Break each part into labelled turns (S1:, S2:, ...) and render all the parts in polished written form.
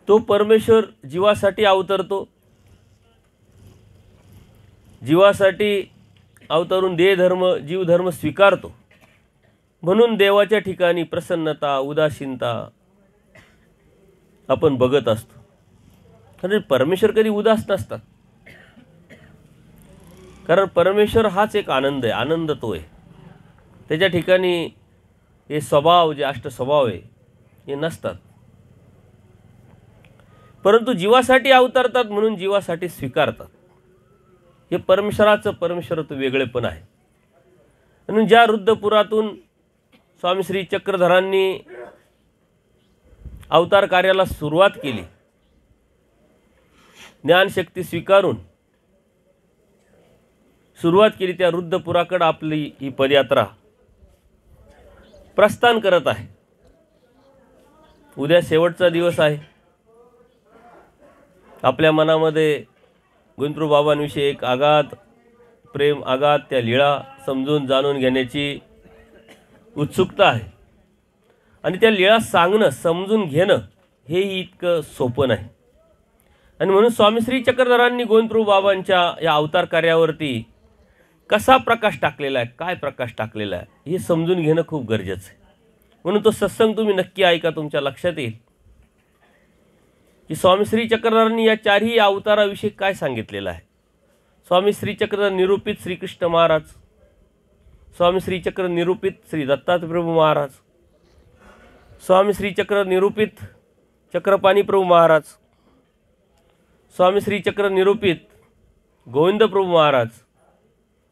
S1: तो परमेश्वर जीवासाठी अवतरतो, जीवासाठी अवतरून देहधर्म जीवधर्म स्वीकारतो. म्हणून देवाच्या ठिकाणी प्रसन्नता, उदासीनता आपण बघत असतो. कारण परमेश्वर कधी उदास नसतात, कारण परमेश्वर हाच एक आनंद आहे, आनंद तो आहे. त्याच्या ठिकाणी हे स्वभाव जे अष्टस्वभाव आहे हे नसतात. परंतु जीवासाठी अवतरतात म्हणून जीवासाठी स्वीकारतात. हे परमेश्वराचं परमेश्वरत्व वेगळेपण आहे. म्हणून ज्या रुद्रपुरातून स्वामी श्री चक्रधरांनी अवतार कार्याला सुरुवात केली, ज्ञानशक्ती स्वीकारून सुरुवात केली, त्या रुद्रपुराकडे आपली ही पदयात्रा प्रस्थान करत आहे. उद्या शेवटचा दिवस आहे. आपल्या मनामध्ये गोविंदप्रभू बाबांविषयी एक आगाध प्रेम, आगाध त्या लीळा समजून जाणून घेण्याची उत्सुकता आहे. आणि त्या लीळा सांगणं, समजून घेणं हेही इतकं सोपं नाही. आणि म्हणून स्वामी श्री चक्रधरांनी गोविंदप्रभू बाबांच्या या अवतार कार्यावरती कसा प्रकाश टाकलेला आहे, काय प्रकाश टाकलेला आहे हे समजून घेणं खूप गरजेचं आहे. म्हणून तो सत्संग तुम्ही नक्की ऐका, तुमच्या लक्षात येईल की स्वामी श्री चक्रधरांनी या चारही अवताराविषयी काय सांगितलेलं आहे. स्वामी श्री चक्रधर निरूपित श्रीकृष्ण महाराज, स्वामी श्री चक्र निरूपित श्री दत्तात्रय प्रभू महाराज, स्वामी श्री चक्र निरूपित चक्रपाणी प्रभू महाराज, स्वामी श्री चक्र निरूपित गोविंद प्रभू महाराज,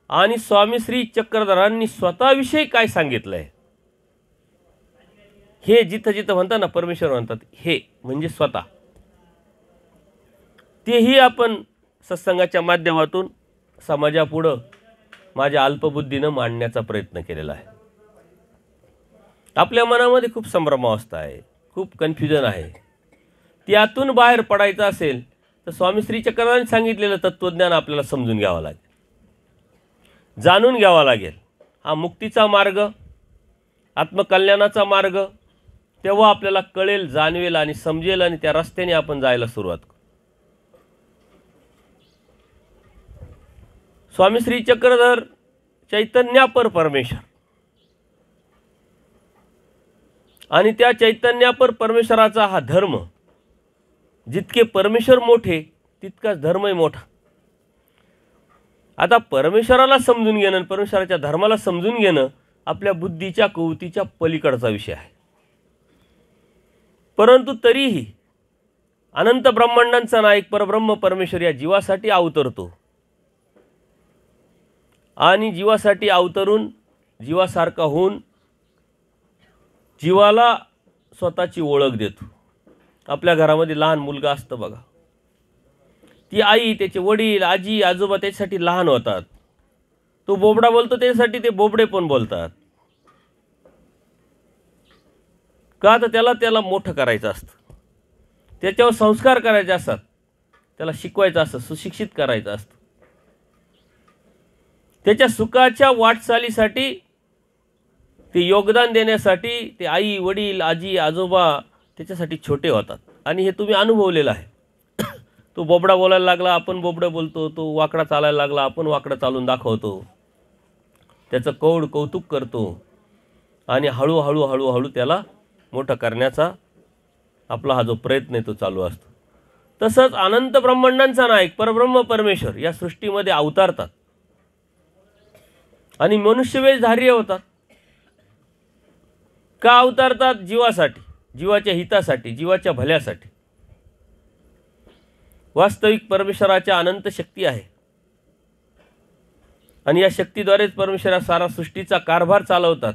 S1: आणि स्वामी श्री चक्रधरांनी स्वतःविषयी काय सांगितलं आहे. हे जिथं जिथं म्हणतात ना परमेश्वर म्हणतात, हे म्हणजे स्वतः, तेही आपण सत्संगाच्या माध्यमातून समाजापुढं माझ्या अल्पबुद्धीनं मांडण्याचा प्रयत्न केलेला आहे. आपल्या मनामध्ये खूप संभ्रमावस्था आहे, खूप कन्फ्युजन आहे. त्यातून बाहेर पडायचं असेल तर स्वामी श्री चक्रधरांनी सांगितलेलं तत्त्वज्ञान आपल्याला समजून घ्यावं लागेल, जाणून घ्यावा लागेल. हा मुक्तीचा मार्ग, आत्मकल्याणाचा मार्ग. तेव्हा आपल्याला कळेल, जाणवेल आणि समजेल, आणि त्या रस्त्याने आपण जायला सुरुवात करू. स्वामी श्री चक्रधर चैतन्यापर परमेश्वर, आणि त्या चैतन्यापर परमेश्वराचा हा धर्म, जितके परमेश्वर मोठे तितकाच धर्मही मोठा. आता परमेश्वराला समजून घेणं, परमेश्वराच्या धर्माला समजून घेणं आपल्या बुद्धीच्या कुवतीच्या पलीकडचा विषय आहे. परंतु तरीही अनंत ब्रह्मांडांचा नायक परब्रह्म परमेश्वर या जीवासाठी अवतरतो, आणि जीवासाठी अवतरून जीवासारखा होऊन जीवाला स्वतःची ओळख देतो. आपल्या घरामध्ये लहान मुलगा असतं बघा, ती आई, त्याचे वडील, आजी, आजोबा त्याच्यासाठी लहान होतात. तो बोबडा बोलतो, त्याच्यासाठी ते बोबडे पण बोलतात. का तर त्याला मोठं करायचं असतं, त्याच्यावर संस्कार करायचे असतात, त्याला शिकवायचं असतं, सुशिक्षित करायचं असतं. त्याच्या सुखाच्या वाटचालीसाठी, ते योगदान देण्यासाठी ते आई, वडील, आजी, आजोबा त्याच्यासाठी छोटे होतात. आणि हे तुम्ही अनुभवलेलं आहे. तो बोबडा बोलायला लागला, आपण बोबडं बोलतो. तो वाकडा चालायला लागला, आपण वाकडं चालून दाखवतो. त्याचं कौतुक करतो, आणि हळूहळू हळूहळू त्याला मोठं करण्याचा आपला हा जो प्रयत्न आहे तो चालू असतो. तसंच अनंत ब्रह्मांडांचा नायक परब्रह्म परमेश्वर या सृष्टीमध्ये अवतारतात, आणि मनुष्यवेशधार्य होतात. का अवतारतात? जीवासाठी, जीवाच्या हितासाठी, जीवाच्या भल्यासाठी. वास्तविक परमेश्वराच्या अनंत शक्ती आहे, आणि या शक्तीद्वारेच परमेश्वर सारा सृष्टीचा कारभार चालवतात.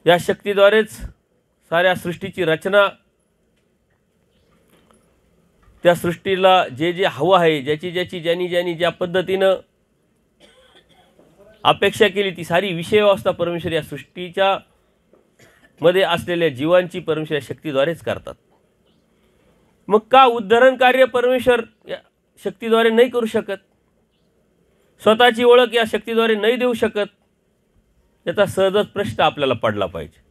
S1: या शक्तीद्वारेच साऱ्या सृष्टीची रचना, त्या सृष्टीला जे जे हवं आहे, ज्यांनी ज्या पद्धतीनं अपेक्षा केली, ती सारी विषय व्यवस्था परमेश्वर या सृष्टीच्या मध्ये असलेल्या जीवांची परमेश्वर या शक्तीद्वारेच करतात. मग का उद्धरण कार्य परमेश्वर या शक्तीद्वारे नाही करू शकत? स्वतःची ओळख या शक्तीद्वारे नाही देऊ शकत? याचा सहजच प्रश्न आपल्याला पडला पाहिजे.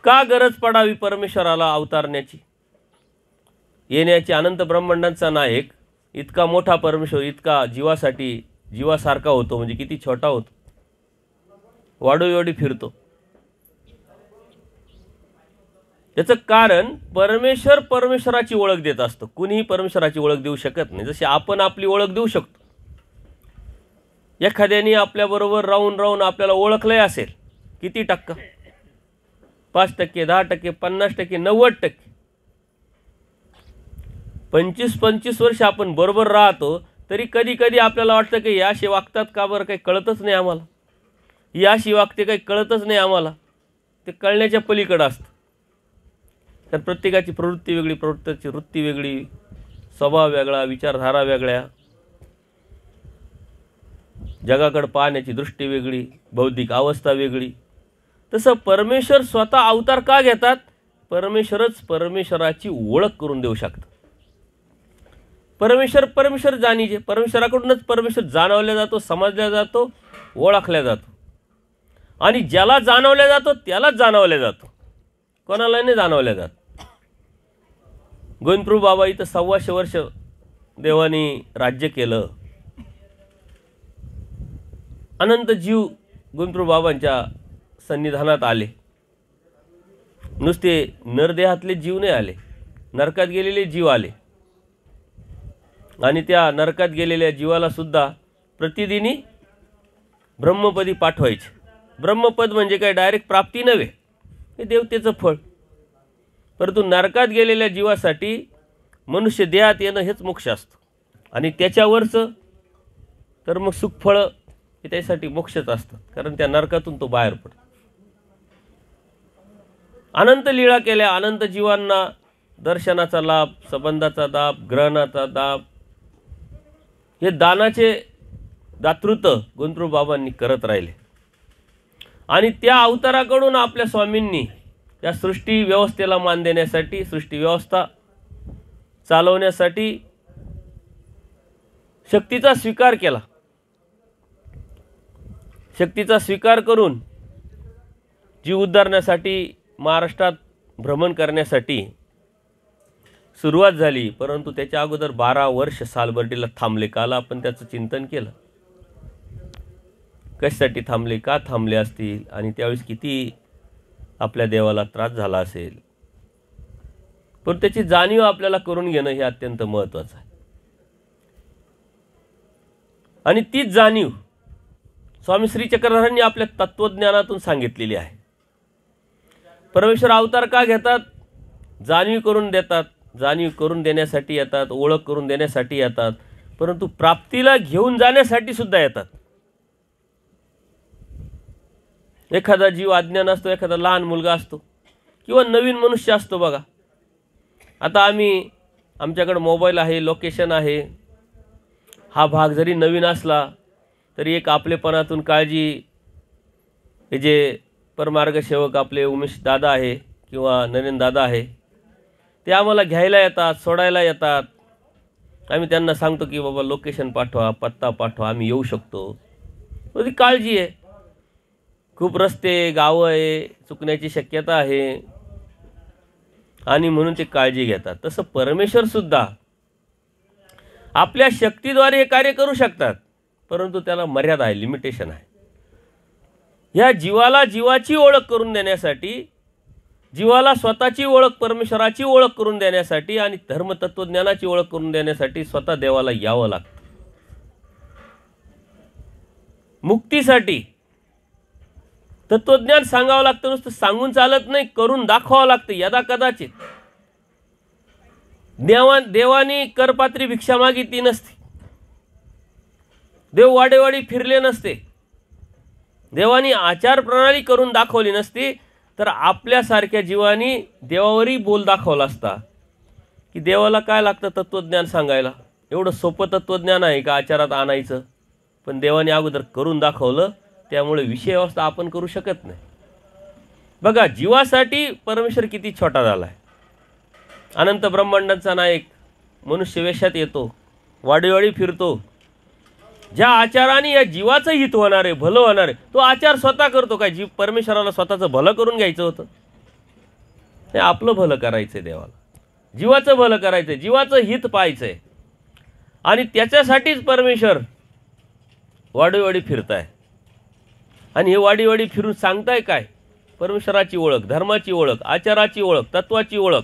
S1: का गरज पडावी परमेश्वराला अवतारण्याची? येण्याची अनंत ब्रह्मांडांचा नायक इतका मोठा परमेश्वर इतका जीवासाठी जीवासारखा होतो म्हणजे किती छोटा होतो, वाडोवेडी फिरतो. याचं कारण परमेश्वराची ओळख देत असतो. कुणीही परमेश्वराची ओळख देऊ शकत नाही. जशी आपण आपली ओळख देऊ शकतो. एखाद्याने आपल्याबरोबर राहून आपल्याला ओळखलंय असेल, किती टक्का? 5%, 10%, 50%, 90%. 25 वर्ष आपण बरोबर राहतो तरी कधी कधी आपल्याला वाटतं की याशी वागतात का बरं, काही कळतच नाही आम्हाला, याशी वागते काही कळतच नाही आम्हाला. ते कळण्याच्या पलीकडं असतं. तर प्रत्येकाची प्रवृत्ती वेगळी, प्रवृत्तीची वृत्ती वेगळी, स्वभाव वेगळा, विचारधारा वेगळ्या, जगाकडे पाहण्याची दृष्टी वेगळी, बौद्धिक अवस्था वेगळी. तसं परमेश्वर स्वतः अवतार का घेतात? परमेश्वरच परमेश्वराची ओळख करून देऊ शकतात. परमेश्वर जाणीजे. परमेश्वराकडूनच परमेश्वर जाणवला जातो, समजला जातो, ओळखला जातो. आणि ज्याला जाणवला जातो त्यालाच जाणवला जातो, कोणाला नाही जाणवल्या जात. गोविंदप्रभू बाबा इथं 125 वर्ष देवानी राज्य केलं. अनंत जीव गोविंदप्रभू बाबांच्या सन्निधानात आले. नुसते नरदेहातले जीव नाही आले, नरकात गेलेले जीव आले. आणि त्या नरकात गेलेल्या जीवाला सुद्धा प्रतिदिनी ब्रह्मपदी पाठवायचे. ब्रह्मपद म्हणजे काय डायरेक्ट प्राप्ती नव्हे, हे देवतेचं फळ. परंतु नरकात गेलेल्या जीवासाठी मनुष्य देहात येणं हेच मोक्ष असतं. आणि त्याच्यावरचं तर मग सुखफळं हे त्यासाठी मोक्षच असतं, कारण त्या नरकातून तो बाहेर पडतो. अनंत लीळा केल्या, अनंत जीवांना दर्शनाचा लाभ, संबंधाचा लाभ, ग्रहणाचा लाभ, हे दानाचे दातृत्व गोविंदप्रभू बाबांनी करत राहिले. आणि त्या अवताराकडून आपल्या स्वामींनी या सृष्टी व्यवस्थेला मान देण्यासाठी, सृष्टी व्यवस्था चालवण्यासाठी शक्तीचा स्वीकार केला. शक्तीचा स्वीकार करून जीव उद्धारण्यासाठी महाराष्ट्रात भ्रमण करण्यासाठी सुरुवात झाली. परंतु त्याच्या अगोदर 12 वर्ष सालबर्डीला थांबले. काल आपण त्याचं चिंतन केलं, कशासाठी थांबले, का थांबले असतील, आणि त्यावेळेस किती आपल्या देवाला त्रास झाला असेल. पण त्याची जाणीव आपल्याला करून घेणं हे अत्यंत महत्त्वाचं आहे. आणि तीच जाणीव स्वामी श्री चक्रधरांनी आपल्या तत्वज्ञानातून सांगितलेली आहे. परमेश्वर अवतार का घेतात? जाणीव करून देतात, जाणीव करून देण्यासाठी येतात, ओळख करून देण्यासाठी येतात, परंतु प्राप्तीला घेऊन जाण्यासाठी सुद्धा येतात. एखादा जीव अज्ञान असतो, एखादा लहान मुलगा असतो किंवा नवीन मनुष्य असतो. बघा, आता आमच्याकडे मोबाईल आहे, लोकेशन आहे. हा भाग जरी नवीन असला तरी एक आपलेपणातून काळजी, हे जे परमार्गसेवक आपले उमेश दादा आहे किंवा नरेंद्र दादा आहे, ते आम्हाला घ्यायला येतात, सोडायला येतात. आम्ही त्यांना सांगतो की बाबा लोकेशन पाठवा, पत्ता पाठवा, आम्ही येऊ शकतो. ती काळजी आहे. खूप रस्ते, गावं आहे, चुकण्याची शक्यता आहे, आणि म्हणून ते काळजी घेतात. तसं परमेश्वरसुद्धा आपल्या शक्तीद्वारे हे कार्य करू शकतात, परंतु त्याला मर्यादा आहे, लिमिटेशन आहे. ह्या जीवाला जीवाची ओळख करून देण्यासाठी, जीवाला स्वतःची ओळख, परमेश्वराची ओळख करून देण्यासाठी आणि धर्मतत्वज्ञानाची ओळख करून देण्यासाठी स्वतः देवाला यावं लागतं. मुक्तीसाठी तत्वज्ञान सांगावं लागतं. नुसतं सांगून चालत नाही, करून दाखवावं लागतं. यदा कदाचित देवानी करपात्री भिक्षा मागितली नसती, देव वाडेवाडी फिरले नसते, देवानी आचार प्रणाली करून दाखवली नसती, तर आपल्यासारख्या जीवानी देवावरही बोल दाखवला असता की देवाला काय लागतं तत्वज्ञान सांगायला. एवढं सोपं तत्वज्ञान आहे का आचारात आणायचं? पण देवाने अगोदर करून दाखवलं, त्यामुळे विषय व्यवस्था आपण करू शकत नाही. बघा, जीवासाठी परमेश्वर किती छोटा झाला आहे. अनंत ब्रह्मांडाचा नायक मनुष्य वेशात येतो, वाडीवाडी फिरतो. ज्या आचाराने या जीवाचं हित होणार आहे, भलं होणार आहे, तो आचार स्वतः करतो. काय जीव परमेश्वराला स्वतःचं भलं करून घ्यायचं होतं? हे आपलं भलं करायचं आहे देवाला, जीवाचं भलं करायचं आहे, जीवाचं हित पाहायचं आहे. आणि त्याच्यासाठीच परमेश्वर वाडीवाडी फिरताय. आणि हे वाडीवाडी फिरून सांगताय काय? परमेश्वराची ओळख, धर्माची ओळख, आचाराची ओळख, तत्वाची ओळख.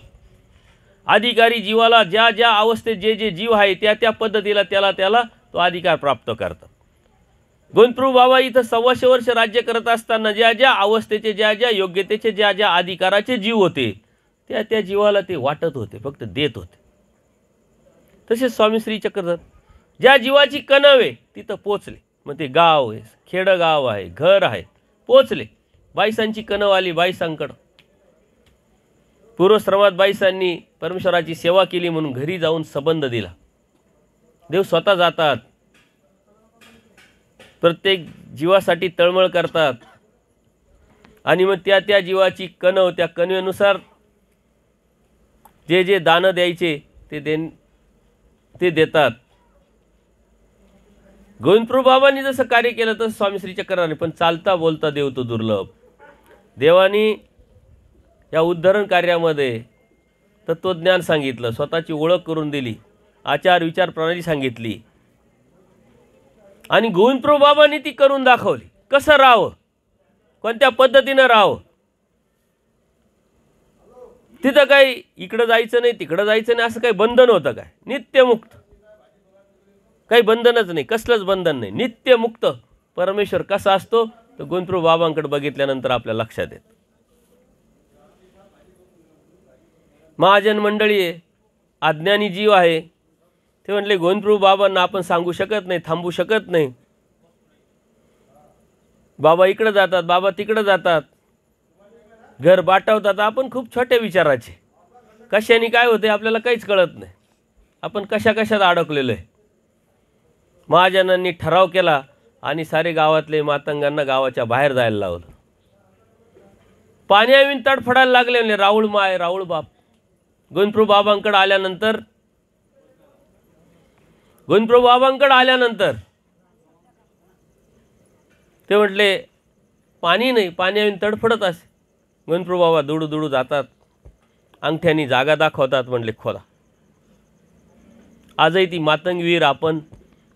S1: अधिकारी जीवाला ज्या ज्या अवस्थेत जे जे जीव आहे त्या त्या पद्धतीला त्याला तो अधिकार प्राप्त करतात. गोविंदप्रभू बाबा इथं 125 वर्ष राज्य करत असताना ज्या ज्या अवस्थेचे, ज्या ज्या योग्यतेचे, ज्या ज्या अधिकाराचे जीव होते त्या त्या जीवाला ते वाटत होते, फक्त देत होते. तसेच स्वामी श्री चक्रधर ज्या जीवाची कणव आहे तिथं पोचले. मग ते गाव आहे, खेडगाव आहे, घर आहे, पोचले. बाईसांची कणव आली बाईसांकडं. पूर्वश्रमात बाईसांनी परमेश्वराची सेवा केली म्हणून घरी जाऊन संबंध दिला. देव स्वतः जातात, प्रत्येक जीवासाठी तळमळ करतात. आणि मग त्या त्या जीवाची कणव, त्या कणवेनुसार जे जे दानं द्यायचे ते देतात. गोविंदप्रभू बाबांनी जसं कार्य केलं तसं स्वामी श्री चक्रधरांनी. पण चालता बोलता देव तो दुर्लभ. देवानी या उद्धरण कार्यामध्ये तत्त्वज्ञान सांगितलं, स्वतःची ओळख करून दिली, आचार विचार प्रणाली सांगितली. आणि गोविंदप्रभू बाबांनी ती करून दाखवली. कसं राहावं, कोणत्या पद्धतीनं राहावं. तिथं काही इकडं जायचं नाही, तिकडं जायचं नाही असं काही बंधन होतं काय? नित्यमुक्त, काही बंधनच नाही, कसलंच बंधन नाही, नित्यमुक्त परमेश्वर कसा असतो तर गोविंदप्रभू बाबांकडे बघितल्यानंतर आपल्या लक्षात येतं. महाजन मंडळी आहे, अज्ञानी जीव आहे, ते म्हटले गोविंदप्रभू बाबांना आपण सांगू शकत नाही, थांबू शकत नाही. बाबा इकडं जातात, बाबा तिकडं जातात, घर बाटवतात. आपण खूप छोट्या विचाराचे, कशाने काय होते आपल्याला काहीच कळत नाही. आपण कशा कशात अडकलेलो आहे. महाजनांनी ठराव केला आणि सारे गावातले मातंगांना गावाच्या बाहेर जायला लावलं. पाण्याविन तडफडायला लागले. म्हणजे राहुळ माय, राहुळ बाप. गोविंदप्रभू बाबांकडे आल्यानंतर ते म्हटले पाणी नाही, पाण्याविन तडफडत असे. गोविंदप्रभू बाबा दुडू दुडू जातात, अंगठ्यानी जागा दाखवतात, म्हटले खोला. आजही ती मातंगवीर आपण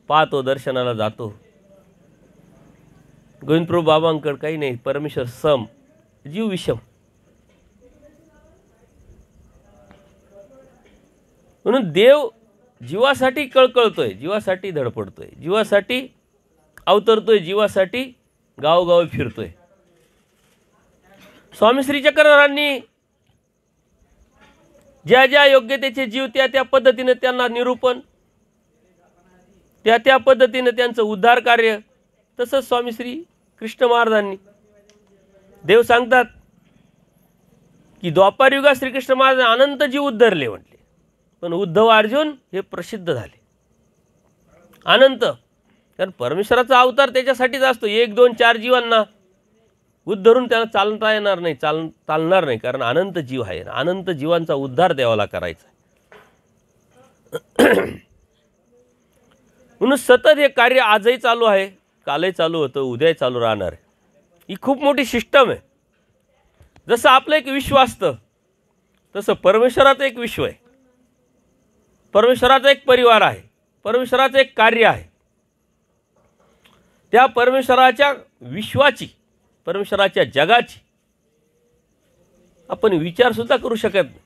S1: पाहतो, दर्शनाला जातो. गोविंदप्रभू बाबांकडे काही नाही, परमेश्वर सम, जीव विषम. म्हणून देव जीवासाठी कळकळतोय, जीवासाठी धडपडतोय, जीवासाठी अवतरतोय, जीवासाठी गावोगावी फिरतोय. स्वामी श्री चक्रधरांनी ज्या ज्या योग्यतेचे जीव त्या त्या पद्धतीने त्यांना निरूपण, त्या त्या पद्धतीने त्यांचं उद्धार कार्य. तसंच स्वामी श्री कृष्ण महाराजांनी, देव सांगतात की द्वापार युगात श्रीकृष्ण महाराज अनंत जीव उद्धरले म्हटले, पण उद्धव अर्जुन हे प्रसिद्ध झाले अनंत. कारण परमेश्वराचा अवतार त्याच्यासाठीच असतो. 1, 2, 4 जीवांना उद्धरून त्याला चालता येणार नाही, चालणार नाही. कारण अनंत जीव आहे, अनंत जीवांचा उद्धार देवाला करायचा. म्हणून सतत हे कार्य आजही चालू आहे, कालही चालू होतं, उद्याही चालू राहणार आहे. ही खूप मोठी सिस्टम आहे. जसं आपलं एक विश्व असतं तसं परमेश्वराचं एक विश्व आहे, परमेश्वराचा एक परिवार आहे, परमेश्वराचं एक कार्य आहे. त्या परमेश्वराच्या विश्वाची, परमेश्वराच्या जगाची आपण विचारसुद्धा करू शकत नाही.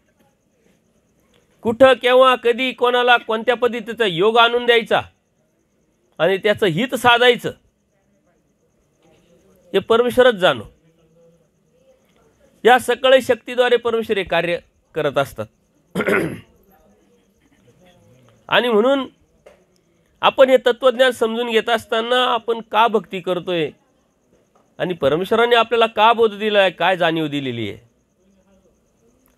S1: कुठं, केव्हा, कधी, कोणाला, कोणत्या पद्धतीचा योग आणून द्यायचा आणि त्याचं हित साधायचं हे परमेश्वरच जाणो. या सकळ शक्तीद्वारे परमेश्वर हे कार्य करत असतात. आणि म्हणून आपण हे तत्त्वज्ञान समजून घेत असताना आपण का भक्ती करतोय आणि परमेश्वराने आपल्याला का बोध दिला आहे, काय जाणीव दिलेली आहे,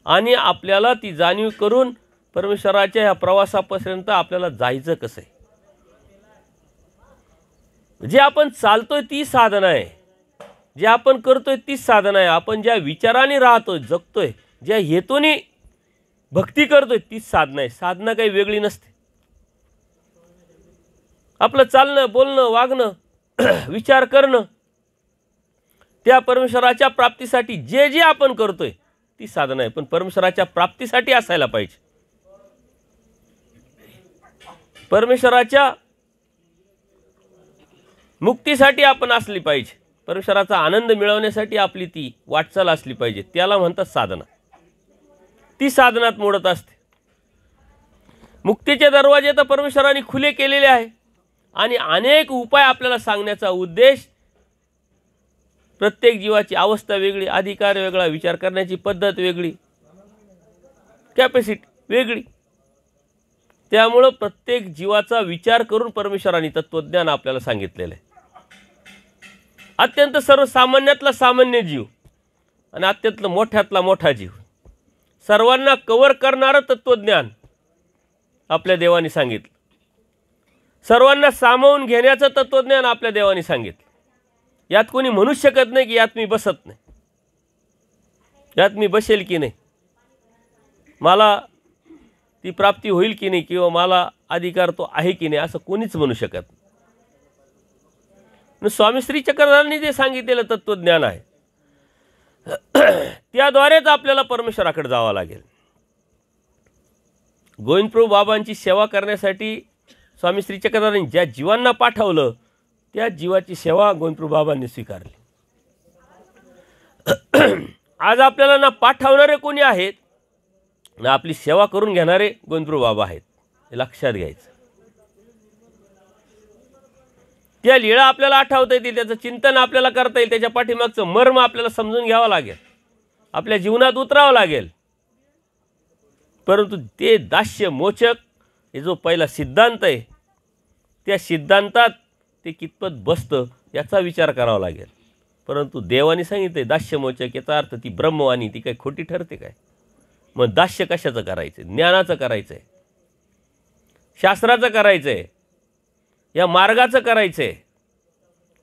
S1: आणि आपल्याला ती जाणीव करून परमेश्वराच्या ह्या प्रवासापर्यंत आपल्याला जायचं कसं आहे. जे आपण चालतोय ती साधना आहे, जे आपण करतोय तीच साधना आहे. आपण ज्या विचाराने राहतोय, जगतोय, ज्या हेतूने भक्ती करतोय तीच साधना आहे. साधना काही वेगळी नसते. आपलं चालणं, बोलणं, वागणं, विचार करणं, त्या परमेश्वराच्या प्राप्तीसाठी जे जे आपण करतोय ती साधना आहे, पण परमेश्वराच्या प्राप्तीसाठी असायला पाहिजे. परमेश्वराच्या मुक्तीसाठी आपण असली पाहिजे. परमेश्वराचा आनंद मिळवण्यासाठी आपली ती वाटचाल असली पाहिजे. त्याला म्हणतात साधना. ती साधनात मोडत असते. मुक्तीचे दरवाजे तर परमेश्वराने खुले केलेले आहे आणि अनेक उपाय आपल्याला सांगण्याचा उद्देश प्रत्येक जीवाची अवस्था वेगळी, अधिकार वेगळा, विचार करण्याची पद्धत वेगळी, कॅपॅसिटी वेगळी. त्यामुळं प्रत्येक जीवाचा विचार करून परमेश्वराने तत्त्वज्ञान आपल्याला सांगितलेलं आहे. अत्यंत सर्वसामान्यातला सामान्य जीव आणि अत्यंत मोठ्यातला मोठा जीव, सर्वांना कव्हर करणारं तत्त्वज्ञान आपल्या देवाने सांगितलं. सर्वांना सामावून घेण्याचं तत्त्वज्ञान आपल्या देवाने सांगितलं. यात कोणी म्हणू शकत नाही की यात मी बसत नाही, यात मी बसेल की नाही, मला ती प्राप्ती होईल की नाही, किंवा मला अधिकार तो आहे की नाही, असं कोणीच म्हणू शकत नाही. स्वामी श्री चक्रधरांनी जे सांगितलेलं तत्त्वज्ञान आहे त्याद्वारेच आपल्याला परमेश्वराकडे जावं लागेल. गोविंदप्रभू बाबांची सेवा करण्यासाठी स्वामी श्री चक्रधरांनी ज्या जीवांना पाठवलं त्या जीवाची सेवा गोविंदप्रभू बाबांनी स्वीकारली. आज आपल्याला ना पाठवणारे कोणी आहेत ना आपली सेवा करून घेणारे गोविंदप्रभू बाबा आहेत, हे लक्षात घ्यायचं. त्या लीळा आपल्याला आठवता येतील, त्याचं चिंतन आपल्याला करता येईल, त्याच्या पाठीमागचं मर्म आपल्याला समजून घ्यावं लागेल, आपल्या जीवनात उतरावं लागेल. परंतु ते दास्य मोचक हे जो पहिला सिद्धांत आहे त्या सिद्धांतात ते कितपत बसतं याचा विचार करावा लागेल. परंतु देवाने सांगितले दास्य मोचक, याचा अर्थ ती ब्रह्मवाणी ती काही खोटी ठरते काय? मग दास्य कशाचं करायचं? ज्ञानाचं करायचं आहे, शास्त्राचं करायचं आहे, या मार्गाचं करायचं आहे.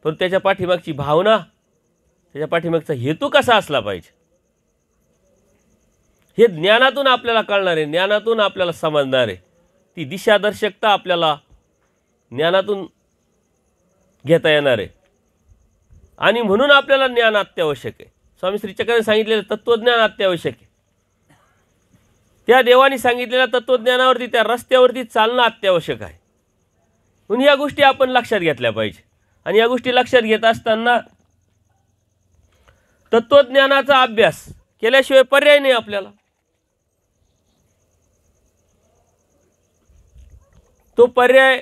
S1: पण त्याच्या पाठीमागची भावना, त्याच्या पाठीमागचा हेतू कसा असला पाहिजे हे ज्ञानातून आपल्याला कळणार आहे, ज्ञानातून आपल्याला समजणार आहे. ती दिशादर्शकता आपल्याला ज्ञानातून घेता येणार आहे. आणि म्हणून आपल्याला ज्ञान अत्यावश्यक आहे. स्वामी श्री चक्रधरांनी सांगितलेलं तत्त्वज्ञान अत्यावश्यक आहे. त्या देवाने सांगितलेल्या तत्त्वज्ञानावरती, त्या रस्त्यावरती चालणं अत्यावश्यक आहे. म्हणून या गोष्टी आपण लक्षात घेतल्या पाहिजे. आणि या गोष्टी लक्षात घेत असताना तत्त्वज्ञानाचा अभ्यास केल्याशिवाय पर्याय नाही आपल्याला. तो पर्याय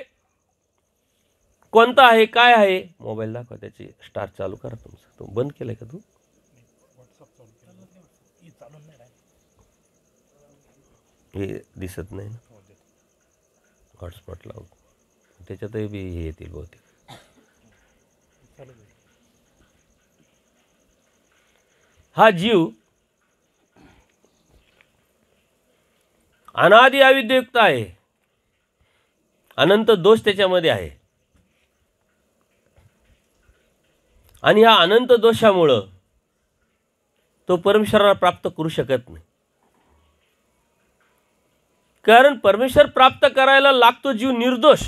S1: कोणता आहे, काय आहे? मोबाईल दाखवा, त्याची स्टार चालू करा तुमचा. तो बंद केलाय का तू? हे दिसत नाही ना, हॉटस्पॉट लावू, त्याच्यातही बी हे येतील बहुतेक. हा जीव अनादि अविद्युक्त आहे, अनंत दोष त्याच्यामध्ये आहे. आणि ह्या अनंत दोषामुळं तो परमेश्वराला प्राप्त करू शकत नाही. कारण परमेश्वर प्राप्त करायला लागतो जीव निर्दोष,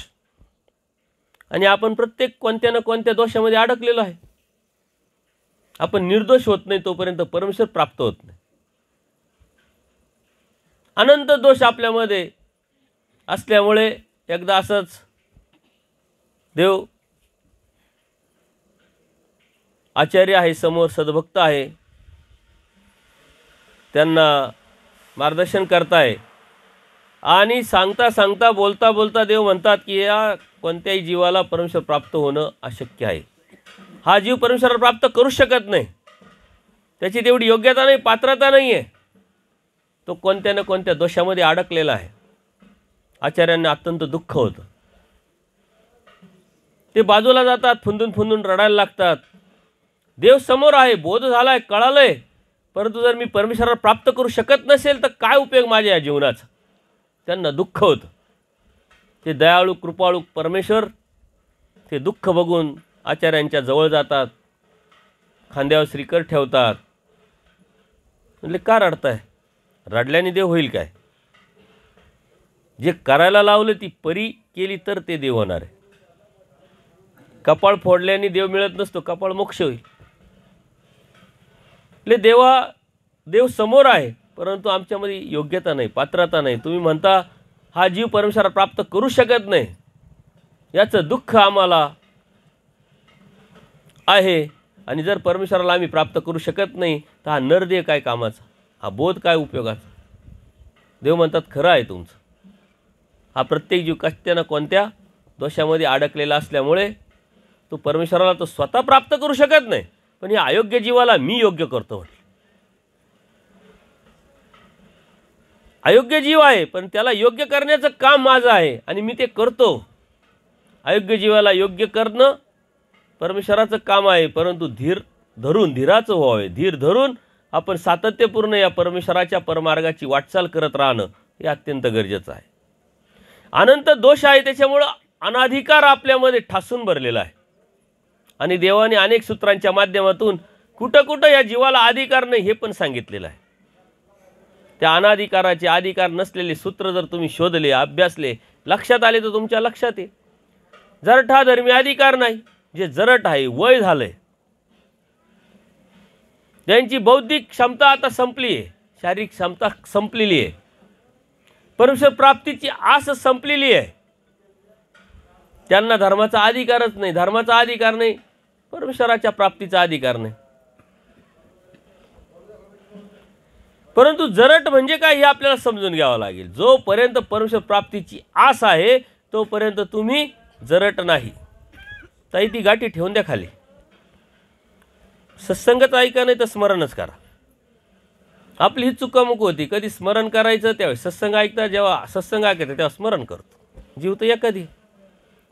S1: आणि आपण प्रत्येक कोणत्या ना कोणत्या दोषामध्ये अडकलेलो आहे. आपण निर्दोष होत नाही तोपर्यंत परमेश्वर प्राप्त होत नाही. अनंत दोष आपल्यामध्ये असल्यामुळे एकदा असंच देव आचार्य आहे समोर, सद्भक्त आहे, त्यांना मार्गदर्शन करताय आणि सांगता सांगता बोलता बोलता देव म्हणतात की या कोणत्याही जीवाला परमेश्वर प्राप्त होणं अशक्य आहे. हा जीव परमेश्वराला प्राप्त करू शकत नाही, त्याची तेवढी योग्यता नाही, पात्रता नाही आहे. तो कोणत्या ना कोणत्या दोषामध्ये अडकलेला आहे. आचार्यांना अत्यंत दुःख होतं. ते बाजूला जातात, फुंदून फुंदून रडायला लागतात. देव समोर आहे, बोध झालाय, कळालंय, परंतु जर मी परमेश्वराला प्राप्त करू शकत नसेल तर काय उपयोग माझ्या या जीवनाचा? त्यांना दुःख होतं. ते दयाळू कृपाळू परमेश्वर ते दुःख बघून आचार्यांच्या जवळ जातात, खांद्यावर श्रीकर ठेवतात. म्हणजे का रडताय? रडल्याने देव होईल काय? जे करायला लावलं ती परी केली तर ते देव होणार आहे. कपाळ फोडल्याने देव मिळत नसतो, कपाळ मोक्ष होईल. देवा देव समोर आहे, परंतु आमच्यामध्ये योग्यता नाही, पात्रता नाही. तुम्ही म्हणता हा जीव परमेश्वराला प्राप्त करू शकत नाही, याचं दुःख आम्हाला आहे. आणि जर परमेश्वराला आम्ही प्राप्त करू शकत नाही तर हा नरदेह काय कामाचा, हा बोध काय उपयोगाचा. देव म्हणतात खरं आहे तुमचं. हा प्रत्येक जीव कशा ना कोणत्या दोषामध्ये अडकलेला असल्यामुळे तो परमेश्वराला तो स्वतः प्राप्त करू शकत नाही, पण या अयोग्य जीवाला मी योग्य करतो म्हटलं. अयोग्य जीव आहे पण त्याला योग्य करण्याचं काम माझं आहे आणि मी ते करतो. अयोग्य जीवाला योग्य करणं परमेश्वराचं काम आहे, परंतु धीराचं व्हावे. धीर धरून आपण सातत्यपूर्ण या परमेश्वराच्या परमार्गाची वाटचाल करत राहणं हे अत्यंत गरजेचं आहे. अनंत दोष आहे, त्याच्यामुळं अनाधिकार आपल्यामध्ये ठासून भरलेला आहे. आणि देवाने अनेक सूत्रांच्या माध्यमातून कुठं कुठं या जीवाला अधिकार नाही हे पण सांगितलेलं आहे. त्या अनाधिकाराचे, अधिकार नसलेले सूत्र जर तुम्ही शोधले, अभ्यासले, लक्षात आले तर तुमच्या लक्षात येईल. जरट हा धर्मी अधिकार नाही. जे जरट आहे, वय झालंय, त्यांची बौद्धिक क्षमता आता संपली आहे, शारीरिक क्षमता संपलेली आहे, परमेश्वर प्राप्तीची आस संपलेली आहे. त्यांना धर्माचा अधिकारच नाही. धर्माचा अधिकार नाही, परमेश्वराच्या प्राप्तीचा अधिकार नाही. परंतु जरट म्हणजे काय हे आपल्याला समजून घ्यावं लागेल. जोपर्यंत परमेश्वर प्राप्तीची आस आहे तोपर्यंत तुम्ही जरट नाही. ताई ती गाठी ठेवून द्या खाली. सत्संगत ऐका नाही तर स्मरणच करा. आपली ही चुकामुक होती. कधी स्मरण करायचं त्यावेळेस सत्संग ऐकता, जेव्हा सत्संग ऐकायचं तेव्हा स्मरण करतो. जीव तर एखादी.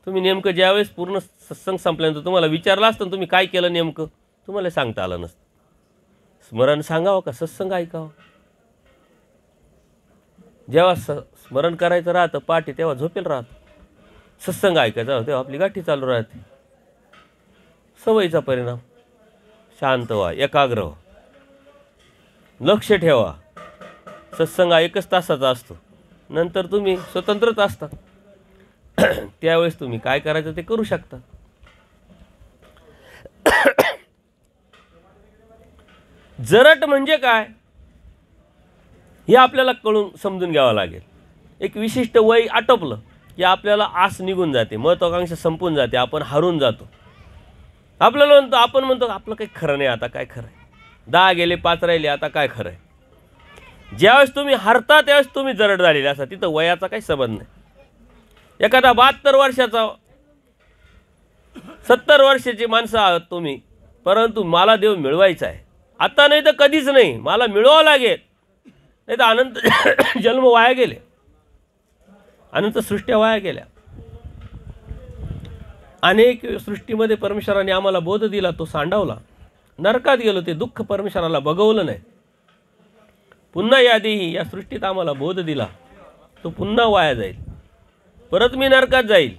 S1: तुम्ही नेमकं ज्यावेळेस पूर्ण सत्संग संपल्यानंतर तुम्हाला विचारलं असतं तुम्ही काय केलं नेमकं, तुम्हाला सांगता आलं नसतं. स्मरण सांगावं का सत्संग ऐकावं. जेव्हा स्मरण करायचं राहतं पाठी तेव्हा झोपेल राहतं. सत्संग ऐकायचा तेव्हा आपली गाठी चालू राहते. सवयीचा परिणाम. शांत व्हा, एकाग्र व्हा, लक्ष ठेवा. सत्संग 1 तासाचा असतो, नंतर तुम्ही स्वतंत्रच असता. त्यावेळेस तुम्ही काय करायचं ते करू शकता. जरट म्हणजे काय हे आपल्याला समजून घ्यावं लागेल. एक विशिष्ट वय आटोपलं की आपल्याला आस निघून जाते, महत्वाकांक्षा संपून जाते, आपण हरून जातो. आपण म्हणतो आपलं काही खरं नाही, आता काय खरं आहे, 10 गेले 5 राहिले, आता काय खरं आहे. ज्यावेळेस तुम्ही हरता त्यावेळेस तुम्ही जरट झालेले असता. तिथं वयाचा काही संबंध नाही. एखादा 72 वर्षाचा, 70 वर्षाची माणसं आहात तुम्ही, परंतु मला देव मिळवायचा आहे, आता नाही तर कधीच नाही, मला मिळवावं लागेल, नाही तर अनंत जन्म वाया गेले, अनंत सृष्ट्या वाया गेल्या. अनेक सृष्टीमध्ये परमेश्वराने आम्हाला बोध दिला, तो सांडावला, नरकात गेलो, ते दुःख परमेश्वराला बघवलं नाही. पुन्हा यादीही या सृष्टीत आम्हाला बोध दिला, तो पुन्हा वाया जाईल, परत मी नरकात जाईल.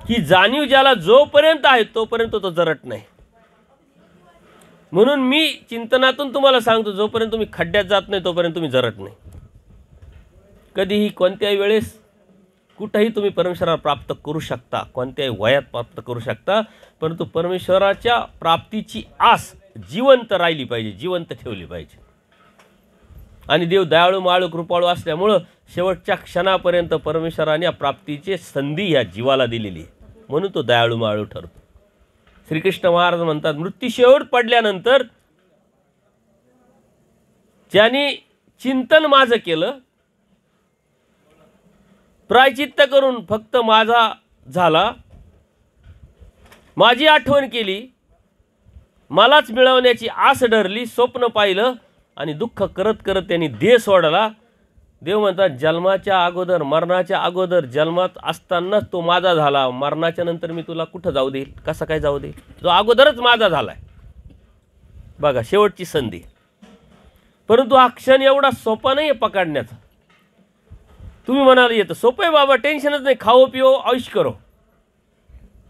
S1: ही जाणीव ज्याला जोपर्यंत आहे तोपर्यंत तो जरट नाही. म्हणून मी चिंतनातून तुम्हाला सांगतो, जोपर्यंत तुम्ही खड्ड्यात जात नाही तोपर्यंत तुम्ही जरट नाही. कधीही कोणत्याही वेळेस कुठेही तुम्ही परमेश्वराला प्राप्त करू शकता, कोणत्याही वयात प्राप्त करू शकता, परंतु परमेश्वराच्या प्राप्तीची आस जिवंत राहिली पाहिजे, जिवंत ठेवली पाहिजे. आणि देव दयाळू, माळू, कृपाळू असल्यामुळं शेवटच्या क्षणापर्यंत परमेश्वराने प्राप्तीची संधी ह्या जीवाला दिलेली आहे, म्हणून तो दयाळू माळू ठरतो. श्रीकृष्ण महाराज म्हणतात, मृत्यू शेवट पडल्यानंतर ज्यांनी चिंतन माझं केलं, प्रायचित्त करून फक्त माझा झाला, माझी आठवण केली, मलाच मिळवण्याची आस धरली, स्वप्न पाहिलं आणि दुःख करत करत त्यांनी देह सोडला. देव म्हणतात, जन्माच्या अगोदर, मरणाच्या अगोदर, जन्मात असतानाच तो माझा झाला, मरणाच्या नंतर मी तुला कुठं जाऊ देईल, कसा काय जाऊ देईल, जो अगोदरच माझा झालाय. बघा, शेवटची संधी. परंतु हा क्षण एवढा सोपा नाही आहे पकडण्याचा. तुम्ही म्हणाला येतं सोपं आहे बाबा, टेन्शनच नाही, खाओ पिओ ऐश करो,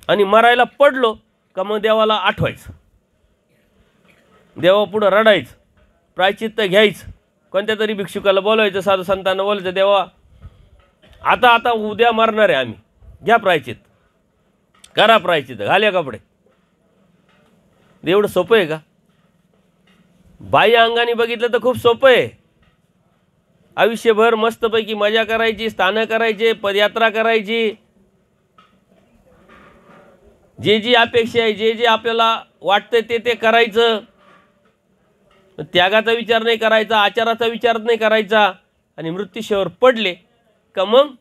S1: आणि मरायला पडलो का मग देवाला आठवायचं, देवा पुढं रडायचं, प्रायचित्त घ्यायचं, कोणत्या तरी भिक्षुकाला बोलायचं, साधू संतांना बोलायचं, देवा आता उद्या मरणार आहे आम्ही, घ्या प्रायचित्त, करा प्रायचित्त, घाल्या कपडे. एवढं सोपं आहे का? बाह्य अंगाने बघितलं तर खूप सोपं आहे. आयुष्यभर मस्तपैकी मजा करायची, स्थानं करायचे, पदयात्रा करायची, जे जी अपेक्षा आहे, जे जे आपल्याला वाटतं ते ते करायचं. त्यागाचा विचार नाही करायचा, आचाराचा विचार नाही करायचा. आणि मृत्यूशेवर पडले का मग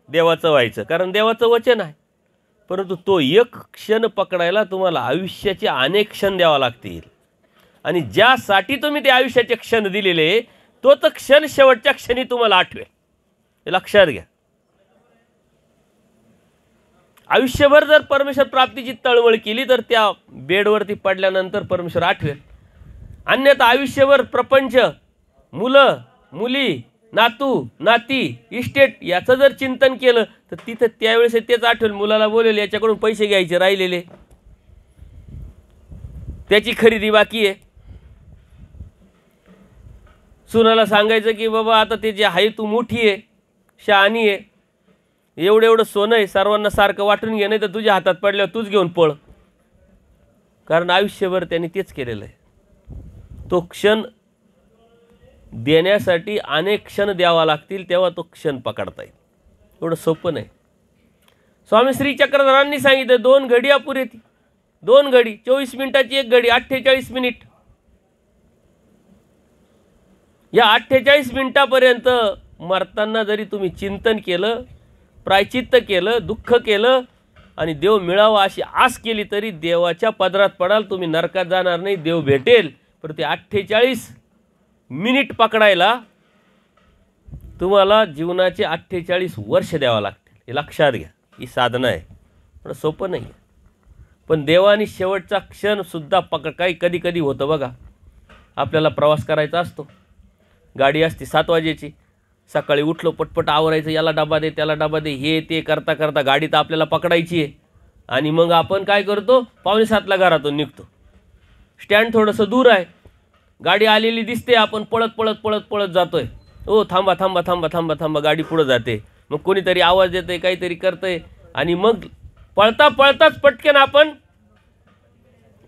S1: देवाचं व्हायचं, कारण देवाचं वचन आहे. परंतु तो एक क्षण पकडायला तुम्हाला आयुष्याचे अनेक क्षण द्यावा लागतील. आणि ज्यासाठी तुम्ही ते आयुष्याचे क्षण दिलेले, तो तर क्षण शेवटच्या क्षणी तुम्हाला आठवेल. हे लक्षात घ्या. आयुष्यभर जर परमेश्वर प्राप्तीची तळमळ केली तर त्या बेडवरती पडल्यानंतर परमेश्वर आठवेल. अन्यथा आयुष्यभर प्रपंच, मुलं मुली, नातू नाती, इस्टेट याचं जर चिंतन केलं तर तिथं त्यावेळेस तेच आठवेल. मुलाला बोलेल याच्याकडून पैसे घ्यायचे राहिलेले, त्याची खरेदी बाकी आहे. सुनाला सांगायचं की बाबा आता ते जे आहे तू मोठी आहे, शहाणी आहे, एवढं एवढं सोनं आहे, सर्वांना सारखं वाटून घे, नाही तर तुझ्या हातात पडल्यावर तूच घेऊन पळ. कारण आयुष्यभर त्यांनी तेच केलेलं आहे. तो क्षण देण्यासाठी अनेक क्षण द्यावा लागतील, तेव्हा तो क्षण पकडता येईल. एवढं सोपं नाही. स्वामी श्री चक्रधरांनी सांगितलं 2 घडी अपुरे. 2 घडी 24 मिनिटाची 1 घडी 48 मिनिट. या 48 मिनिटापर्यंत मरताना जरी तुम्ही चिंतन केलं, प्रायचित्त केलं, दुःख केलं आणि देव मिळावा अशी आस केली तरी देवाच्या पदरात पडाल. तुम्ही नरकात जाणार नाही, देव भेटेल. पण ते 48 मिनिट पकडायला तुम्हाला जीवनाचे 48 वर्ष द्यावं लागतील. हे लक्षात घ्या. ही साधना आहे, पण सोपं नाही आहे. पण देवानी शेवटचा क्षणसुद्धा काही कधी कधी होतं बघा. आपल्याला प्रवास करायचा असतो, गाडी असते 7 वाजेची, सकाळी उठलो पटपट आवरायचं, याला डबा दे त्याला डबा दे, हे ते करता करता गाडी तर आपल्याला पकडायची आहे. आणि मग आपण काय करतो, 6:45ला घरातून निघतो. स्टँड थोडंसं दूर आहे, गाडी आलेली दिसते, आपण पळत पळत पळत पळत जातोय. ओ थांबा थांबा थांबा थांबा थांबा, गाडी पुढं जाते. मग कोणीतरी आवाज देतंय, काहीतरी करतंय, आणि मग पळता पळताच पटकन आपण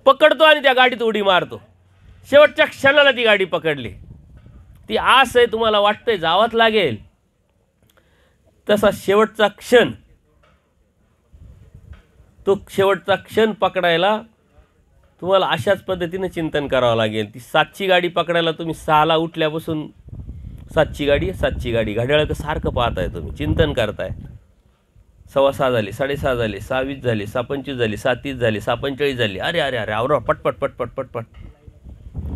S1: पकडतो आणि त्या गाडीत उडी मारतो. शेवटच्या क्षणाला ती गाडी पकडली. ती आस आहे, तुम्हाला वाटतंय जावंच लागेल. तसा शेवटचा क्षण, तो शेवटचा क्षण पकडायला तुम्हाला अशाच पद्धतीने चिंतन करावं लागेल. ती 7ची गाडी पकडायला तुम्ही 6ला उठल्यापासून 7ची गाडी घड्याळ सारखं पाहताय, तुम्ही चिंतन करताय. 6:15 झाली, 6:30 झाली, 6:20 झाली, 6:25 झाली, 6:30 झाली, 6:45 झाली. अरे अरे अरे आवरा पटपट पटपट पटपट.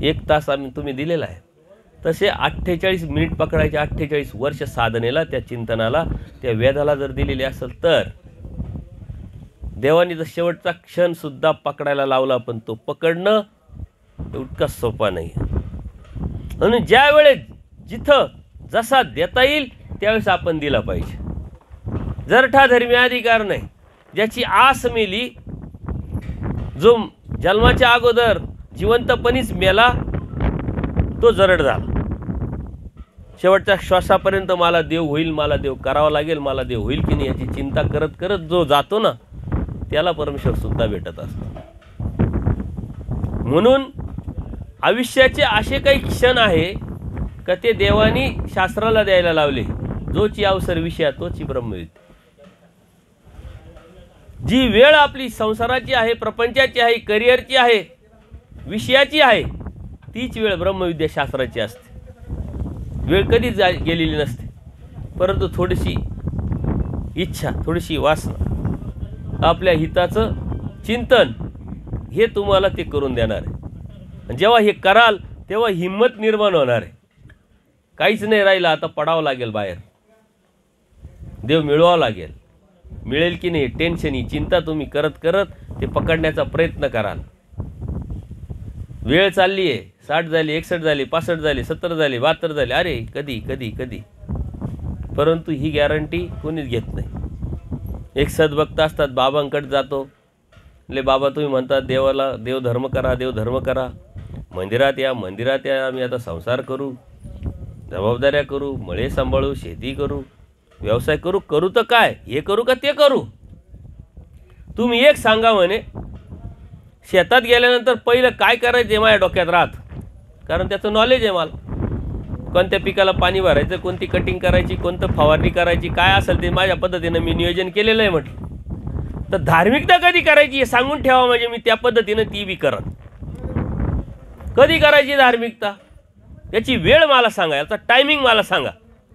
S1: 1 तास तुम्ही दिलेला आहे. तसे 48 मिनिट पकडायचे. 48 वर्ष साधनेला, त्या चिंतनाला, त्या वेदाला जर दिलेले असेल तर देवानी जर शेवटचा क्षणसुद्धा पकडायला लावला, पण तो पकडणं इतका सोपा नाही. म्हणून ज्या वेळेस जिथं जसा देता येईल त्यावेळेस आपण दिला पाहिजे. जरठा धर्मी अधिकार नाही. ज्याची आस मेली, जो जन्माच्या अगोदर जिवंतपणीच मेला, तो जरड झाला. शेवटच्या श्वासापर्यंत मला देव होईल, मला देव करावा लागेल, मला देव होईल की नाही याची चिंता करत करत जो जातो ना, त्याला परमेश्वर सुद्धा भेटत असतो. म्हणून आयुष्याचे असे काही क्षण आहे का ते देवानी शास्त्राला द्यायला लावले. जोची अवसर विषया तोची ब्रह्मविद्या. जी वेळ आपली संसाराची आहे, प्रपंचाची आहे, करिअरची आहे, विषयाची आहे, तीच वेळ ब्रह्मविद्या शास्त्राची असते. वेळ कधीच गेलेली नसते. परंतु थोडीशी इच्छा, थोडीशी वासना, आपल्या हिताचं चिंतन हे तुम्हाला ते करून देणार आहे. जेव्हा हे कराल तेव्हा हिंमत निर्माण होणार आहे. काहीच नाही राहिलं, आता पडावं लागेल बाहेर, देव मिळवावं लागेल. मिळेल की नाही टेन्शन, ही चिंता तुम्ही करत करत ते पकडण्याचा प्रयत्न कराल. वेळ चालली आहे, 60 झाली, 61 झाली, 65 झाली, 70 झाली, 72 झाली. अरे कधी कधी कधी. परंतु ही गॅरंटी कोणीच घेत नाही. एक सद्भक्त असतात, बाबांकडे जातो, ले बाबा तुम्ही म्हणतात देवाला देव धर्म करा, देव धर्म करा, मंदिरात या, मंदिरात या, आम्ही आता संसार करू, जबाबदाऱ्या करू, मळे सांभाळू, शेती करू, व्यवसाय करू. करू तर काय, हे करू का ते करू? तुम्ही एक सांगा म्हणे, शेतात गेल्यानंतर पहिलं काय करायचं माझ्या डोक्यात राहत कारण त्याचं नॉलेज आहे मला. कोणत्या पिकाला पाणी भरायचं, कोणती कटिंग करायची, कोणतं फवारणी करायची, काय असेल ते माझ्या पद्धतीनं मी नियोजन केलेलं आहे म्हटलं. तर धार्मिकता कधी करायची हे सांगून ठेवा, म्हणजे मी त्या पद्धतीनं ती बी करत. कधी करायची धार्मिकता याची वेळ मला सांगा, याचा टायमिंग मला सांगा,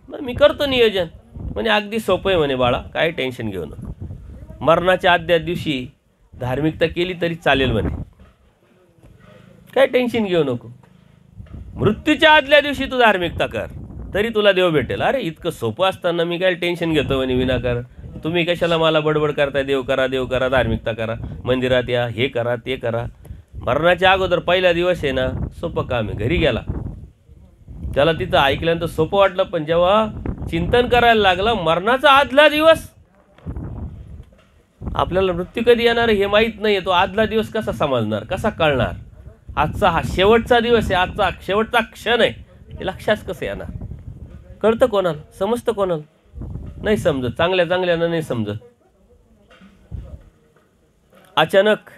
S1: मग मी करतो नियोजन. म्हणजे अगदी सोपं आहे म्हणे बाळा, काय टेन्शन घेऊ नको. मरणाच्या आदल्या दिवशी धार्मिकता केली तरी चालेल म्हणे, काय टेन्शन घेऊ नको. मृत्यूच्या आदल्या दिवशी तू धार्मिकता कर तरी तुला देव भेटेल. अरे इतकं सोपं असताना मी काय टेन्शन घेतो म्हणे विनाकारण. तुम्ही कशाला मला बडबड करताय, देव करा, धार्मिकता करा, मंदिरात या, हे करा ते करा. मरणाच्या अगोदर पहिला दिवस आहे ना, सोपं काम आहे. घरी गेला त्याला तिथं ऐकल्यानंतर सोपं वाटलं, पण जेव्हा चिंतन करायला लागलं, मरणाचा आदला दिवस, आपल्याला मृत्यू कधी येणार हे माहीत नाही, तो आदला दिवस कसा समजणार, कसा कळणार. आजचा हा शेवटचा दिवस आहे, आजचा शेवटचा क्षण आहे, हे लक्षात कसं येणार. कळतं कोणाला, समजतं कोणाला, नाही समजत. चांगल्यानं नाही समजत. अचानक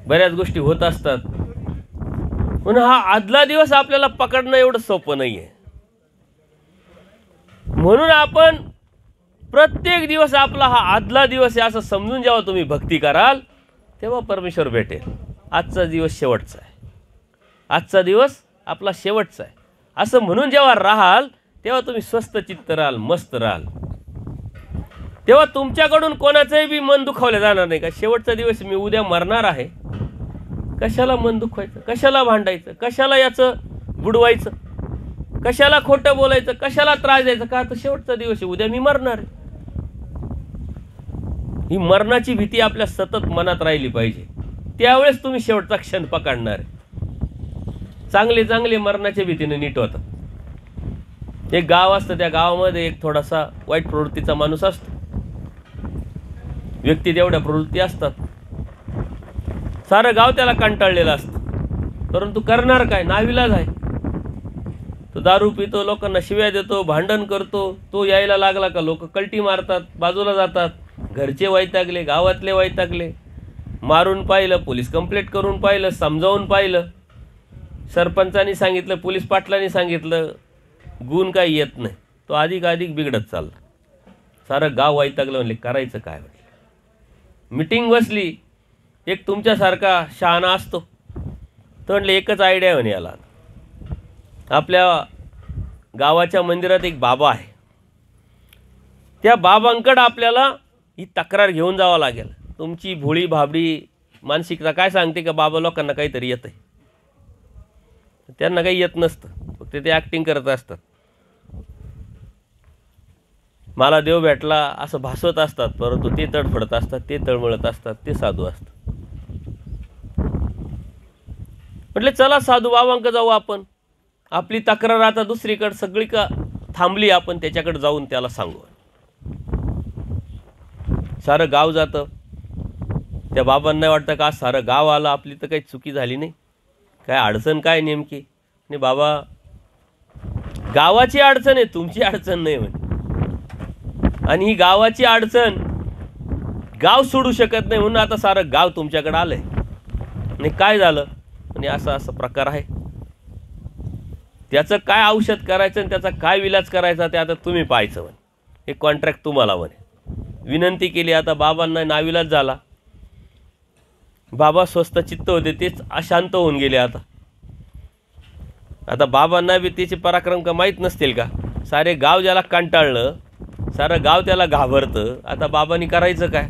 S1: बऱ्याच गोष्टी होत असतात, म्हणून हा आदला दिवस आपल्याला पकडणं एवढं सोपं नाही आहे. म्हणून आपण प्रत्येक दिवस आपला हा आदला दिवस आहे असं समजून जेव्हा तुम्ही भक्ती कराल तेव्हा परमेश्वर भेटेल. आजचा दिवस शेवटचा आहे, आजचा दिवस आपला शेवटचा आहे असं म्हणून जेव्हा राहाल तेव्हा तुम्ही स्वस्थ चित्त राहाल, मस्त राहाल. तेव्हा तुमच्याकडून कोणाचंही बी मन दुखावलं जाणार नाही. का शेवटचा दिवस, मी उद्या मरणार आहे, कशाला मन दुखवायचं, कशाला भांडायचं, कशाला याचं बुडवायचं, कशाला खोटं बोलायचं, कशाला त्रास द्यायचं. का तर शेवटचा दिवस आहे, उद्या मी मरणार आहे. ही मरणाची भीती आपल्या सतत मनात राहिली पाहिजे, त्यावेळेस तुम्ही शेवटचा क्षण पकडणार आहे. चांगले मरणाच्या भीतीने नीट होतात. एक गाव असतं, त्या गावामध्ये एक थोडासा वाईट प्रवृत्तीचा माणूस असतो. व्यक्ती तेवढ्या प्रवृत्ती असतात, सारं गाव त्याला कंटाळलेलं असतं, परंतु करणार काय, नाविलाज आहे. तो दारू पितो, लोकांना शिव्या देतो, भांडण करतो. तो यायला लागला का लोक कल्टी मारतात, बाजूला जातात. घरचे वैतागले, गावातले वैतागले. मारून पाहिलं, पोलीस कंप्लेंट करून पाहिलं, समजावून पाहिलं, सरपंचांनी सांगितलं, पोलीस पाटलांनी सांगितलं, गुण काही येत नाही. तो अधिक बिघडत चालला. सारं गाव वैतागलं. म्हणले करायचं काय. मीटिंग बसली, एक तुमच्यासारखा शहाणा असतो, तो म्हणले एकच आयडिया म्हणे याला. आपल्या गावाच्या मंदिरात एक बाबा आहे, त्या बाबांकडे आपल्याला ही तक्रार घेऊन जावं लागेल. तुमची भोळी भाबडी मानसिकता काय सांगते का बाबा लोकांना काहीतरी येतं आहे, त्यांना काही येत नसतं, फक्त ते ॲक्टिंग करत असतात. मला देव भेटला असं भासवत असतात, परंतु ते तडफडत असतात, ते तळमळत असतात, ते साधू असतात. म्हटले चला साधू बाबांकडे जाऊ आपण. आपली तक्रार आता दुसरीकडे सगळी का थांबली, आपण त्याच्याकडे जाऊन त्याला सांगू. सारं गाव जातं. त्या बाबांना वाटतं का सारं गाव आलं, आपली तर काही चुकी झाली नाही, काय अडचण काय नेमकी. नाही बाबा, गावाची अडचण आहे, तुमची अडचण नाही म्हणे. आणि ही गावाची अडचण गाव सोडू शकत नाही, म्हणून आता सारं गाव तुमच्याकडे आलंय. आणि काय झालं, आणि असा प्रकार आहे, त्याचं काय औषध करायचं आणि त्याचा काय विलाज करायचा ते आता तुम्ही पाहायचं म्हणे. हे कॉन्ट्रॅक्ट तुम्हाला म्हणे. विनंती केली. आता बाबांना नाविलाज झाला. बाबा स्वस्थ चित्त होते, तेच अशांत होऊन गेले. आता बाबांना बी त्याचे पराक्रम का माहीत नसतील का. सारे गाव ज्याला कंटाळलं, सारं गाव त्याला घाबरतं. आता बाबांनी करायचं काय.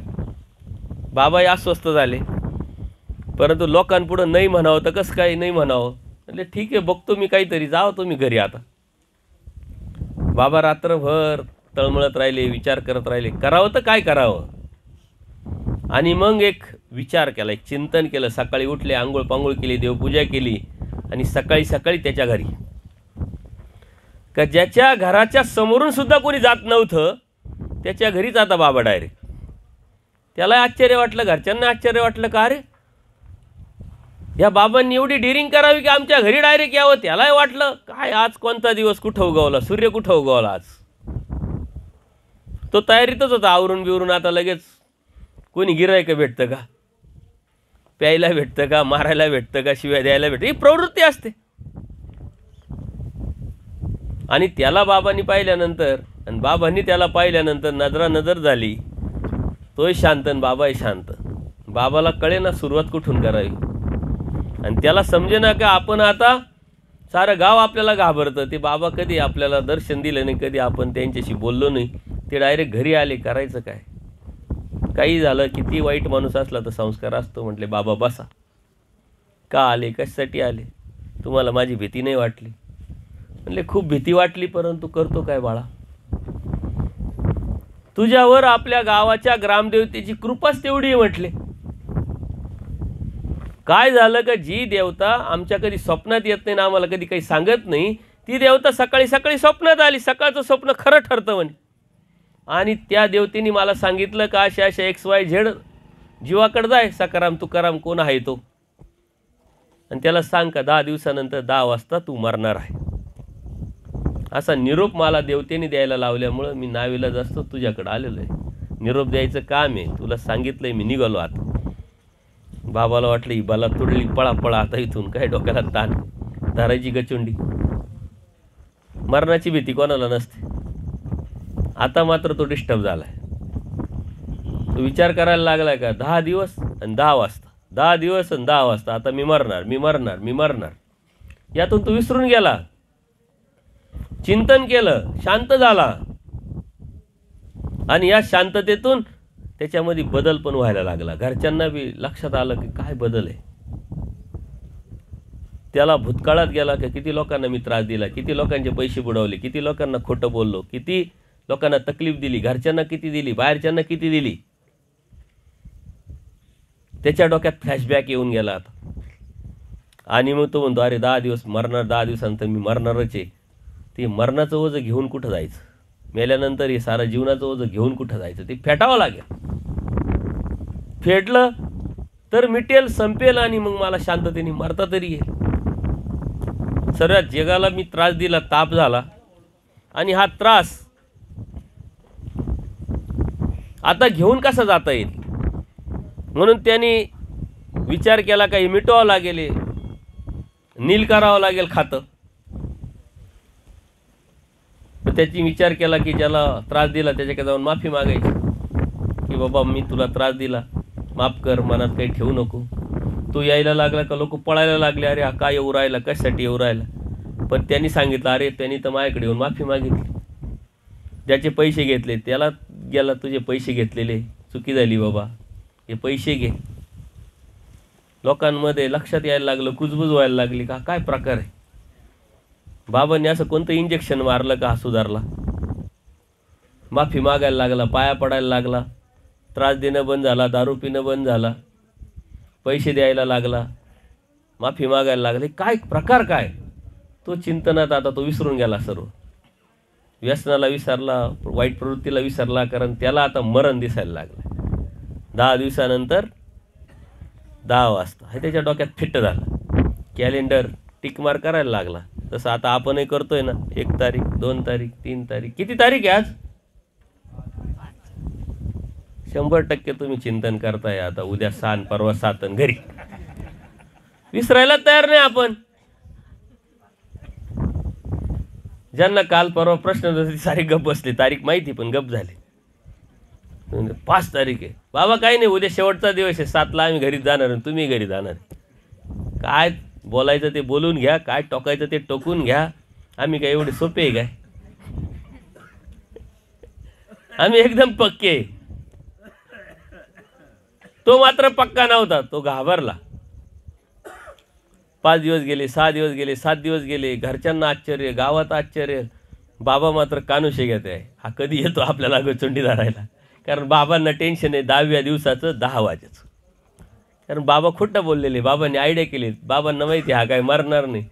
S1: बाबाही अस्वस्थ झाले, परंतु लोकांपुढं नाही म्हणावं तर कसं काय नाही म्हणावं. म्हणजे ठीक आहे, बघतो मी काहीतरी, जावं तुम्ही घरी. आता बाबा रात्रभर तळमळत राहिले, विचार करत राहिले, करावं तर काय करावं. आणि मग एक विचार केला, एक चिंतन केलं. सकाळी उठले, आंघोळ पांघोळ केली, देवपूजा केली, आणि सकाळी त्याच्या घरी, का ज्याच्या घराच्या समोरून सुद्धा कोणी जात नव्हतं, त्याच्या घरीच आता बाबा डायरेक्ट. त्याला आश्चर्य वाटलं, घरच्यांना आश्चर्य वाटलं, का अरे या बाबांनी एवढी डिरिंग करावी की आमच्या घरी डायरेक्ट यावं. त्यालाही वाटलं काय आज कोणता दिवस, कुठं उगवला सूर्य, कुठं उगवला आज. तो तयारीतच होता, आवरून बिवरून. आता लगेच कोणी गिरायक भेटतं का. प्यायला भेटतं का, मारायला भेटतं का, शिव्या द्यायला भेटतं, ही प्रवृत्ती असते. आणि त्याला बाबांनी पाहिल्यानंतर आणि बाबांनी त्याला पाहिल्यानंतर नजर झाली. तोही शांत आणि बाबाही शांत. बाबाला कळेना सुरुवात कुठून करावी आणि त्याला समजेना का आपण आता सारं गाव आपल्याला घाबरतं. ते बाबा कधी आपल्याला दर्शन दिलं नाही, कधी आपण त्यांच्याशी बोललो नाही. ते डायरेक्ट घरी आले. करायचं काय? काही झालं, किती वाईट माणूस असला तर संस्कार असतो. म्हटले बाबा बसा. का आले, कशासाठी आले, तुम्हाला माझी भीती नाही वाटली? म्हणले खूप भीती वाटली, परंतु करतो काय बाळा, तुझ्यावर आपल्या गावाच्या ग्रामदेवतेची कृपाच तेवढी आहे. म्हटले काय झालं का जी देवता आमच्या कधी स्वप्नात येत नाही ना, आम्हाला कधी काही सांगत नाही, ती देवता सकाळी सकाळी स्वप्नात आली. सकाळचं स्वप्न खरं ठरतं म्हणे. आणि त्या देवतेने मला सांगितलं का अशा अशा XYZ जीवाकडे जाय, सकाराम तुकाराम कोण आहे तो, आणि त्याला सांग का 10 दिवसानंतर 10 वाजता तू मरणार आहे. असा निरोप मला देवतेने द्यायला लावल्यामुळं मी नावीलाज असतो तुझ्याकडे आलेलो आहे. निरोप द्यायचं काम आहे, तुला सांगितलंय, मी निघालो आता. बाबाला वाटलं ही बाला तुडली, पळा पळा आता इथून. काय डोक्याला ताण, धरायची गचुंडी. मरणाची भीती कोणाला नसते. आता मात्र तो डिस्टर्ब झालाय. तो विचार करायला लागलाय का 10 दिवस आणि 10 वाजता, 10 दिवस आणि 10 वाजता आता मी मरणार, मी मरणार, मी मरणार. यातून तो विसरून गेला. चिंतन केलं, शांत झाला आणि या शांततेतून त्याच्यामध्ये बदल पण व्हायला लागला. घरच्यांना बी लक्षात आलं की काय बदल आहे. त्याला भूतकाळात गेला की किती लोकांना मी त्रास दिला, किती लोकांचे पैसे बुडवले, किती लोकांना खोटं बोललो, किती लोकांना तकलीफ दिली, घरच्यांना किती दिली, बाहेरच्यांना किती दिली. त्याच्या डोक्यात फ्लॅशबॅक येऊन गेला आता. आणि मग तो म्हणतो अरे 10 दिवस मरणार, 10 दिवसानंतर मी मरणारच आहे. ते मरणाचं ओझं घेऊन कुठं जायचं, मेल्यानंतर हे सारं जीवनाचं ओझं घेऊन कुठं जायचं, ते फेटावं लागेल. फेटलं तर मिटेल, संपेल आणि मग मला शांततेने मरता तरी येईल. सर्व जगाला मी त्रास दिला, ताप झाला आणि हा त्रास आता घेऊन कसा जाता येईल. म्हणून त्यांनी विचार केला काही मिटवावं लागेल, नील करावं लागेल खातं. त्याची विचार केला की ज्याला त्रास दिला त्याच्याकडे जाऊन माफी मागायची की बाबा मी तुला त्रास दिला, माफ कर, मनात काही ठेवू नको. तो यायला लागला का लोक पळायला लागले, अरे हा काय येऊ राहिला, कशासाठी येऊ राहिला. पण त्यांनी सांगितलं अरे त्यांनी तर माझ्याकडे येऊन माफी मागितली. ज्याचे पैसे घेतले त्याला गेला, तुझे पैसे घेतलेले चुकी झाली बाबा, हे पैसे घे. लोकांमध्ये लक्षात यायला लागलं, कुजबूज व्हायला लागली का काय प्रकार आहे. बाबांनी असं कोणतं इंजेक्शन मारलं का हा सुधारला. माफी मागायला लागला, पाया पडायला लागला, त्रास देणं बंद झाला, दारू पिणं बंद झाला, पैसे द्यायला लागला, माफी मागायला लागले. काय प्रकार काय. तो चिंतनात आता तो विसरून गेला सर्व. व्यसनाला विसरला, वाईट प्रवृत्तीला विसरला, कारण त्याला आता मरण दिसायला लागलं. 10 दिवसानंतर 10 वाजता हे त्याच्या डोक्यात फिट झालं. कॅलेंडर टिकमार करायला लागला. तसं आता आपणही करतोय ना, 1 तारीख, 2 तारीख, 3 तारीख. किती तारीख आहे आज? 100% तुम्ही चिंतन करताय. आता उद्या 6, परवा 7 आणि घरी. विसरायला तयार नाही आपण. ज्यांना काल परवा प्रश्न सारी गप बसले, तारीख माहिती पण गप झाले. 5 तारीख आहे बाबा, काही नाही, उद्या शेवटचा दिवस आहे, 7ला आम्ही घरी जाणार आणि तुम्ही घरी जाणार. काय बोलायचं ते बोलून घ्या, काय टोकायचं ते टोकून घ्या. आम्ही काय एवढे सोपे आहे काय? आम्ही एकदम पक्के. तो मात्र पक्का नव्हता, तो घाबरला. 5 दिवस गेले, 6 दिवस गेले, 7 दिवस गेले. घरच्यांना आश्चर्य, गावात आश्चर्य. बाबा मात्र कानुशे घेत आहे, हा कधी येतो आपल्याला गचुंडी धरायला. कारण बाबांना टेन्शन आहे 10व्या दिवसाचं 10 वाजेचं. कारण बाबा खोटं बोललेले, बाबांनी आयडिया केली, बाबांना माहिती हा काय मरणार नाही.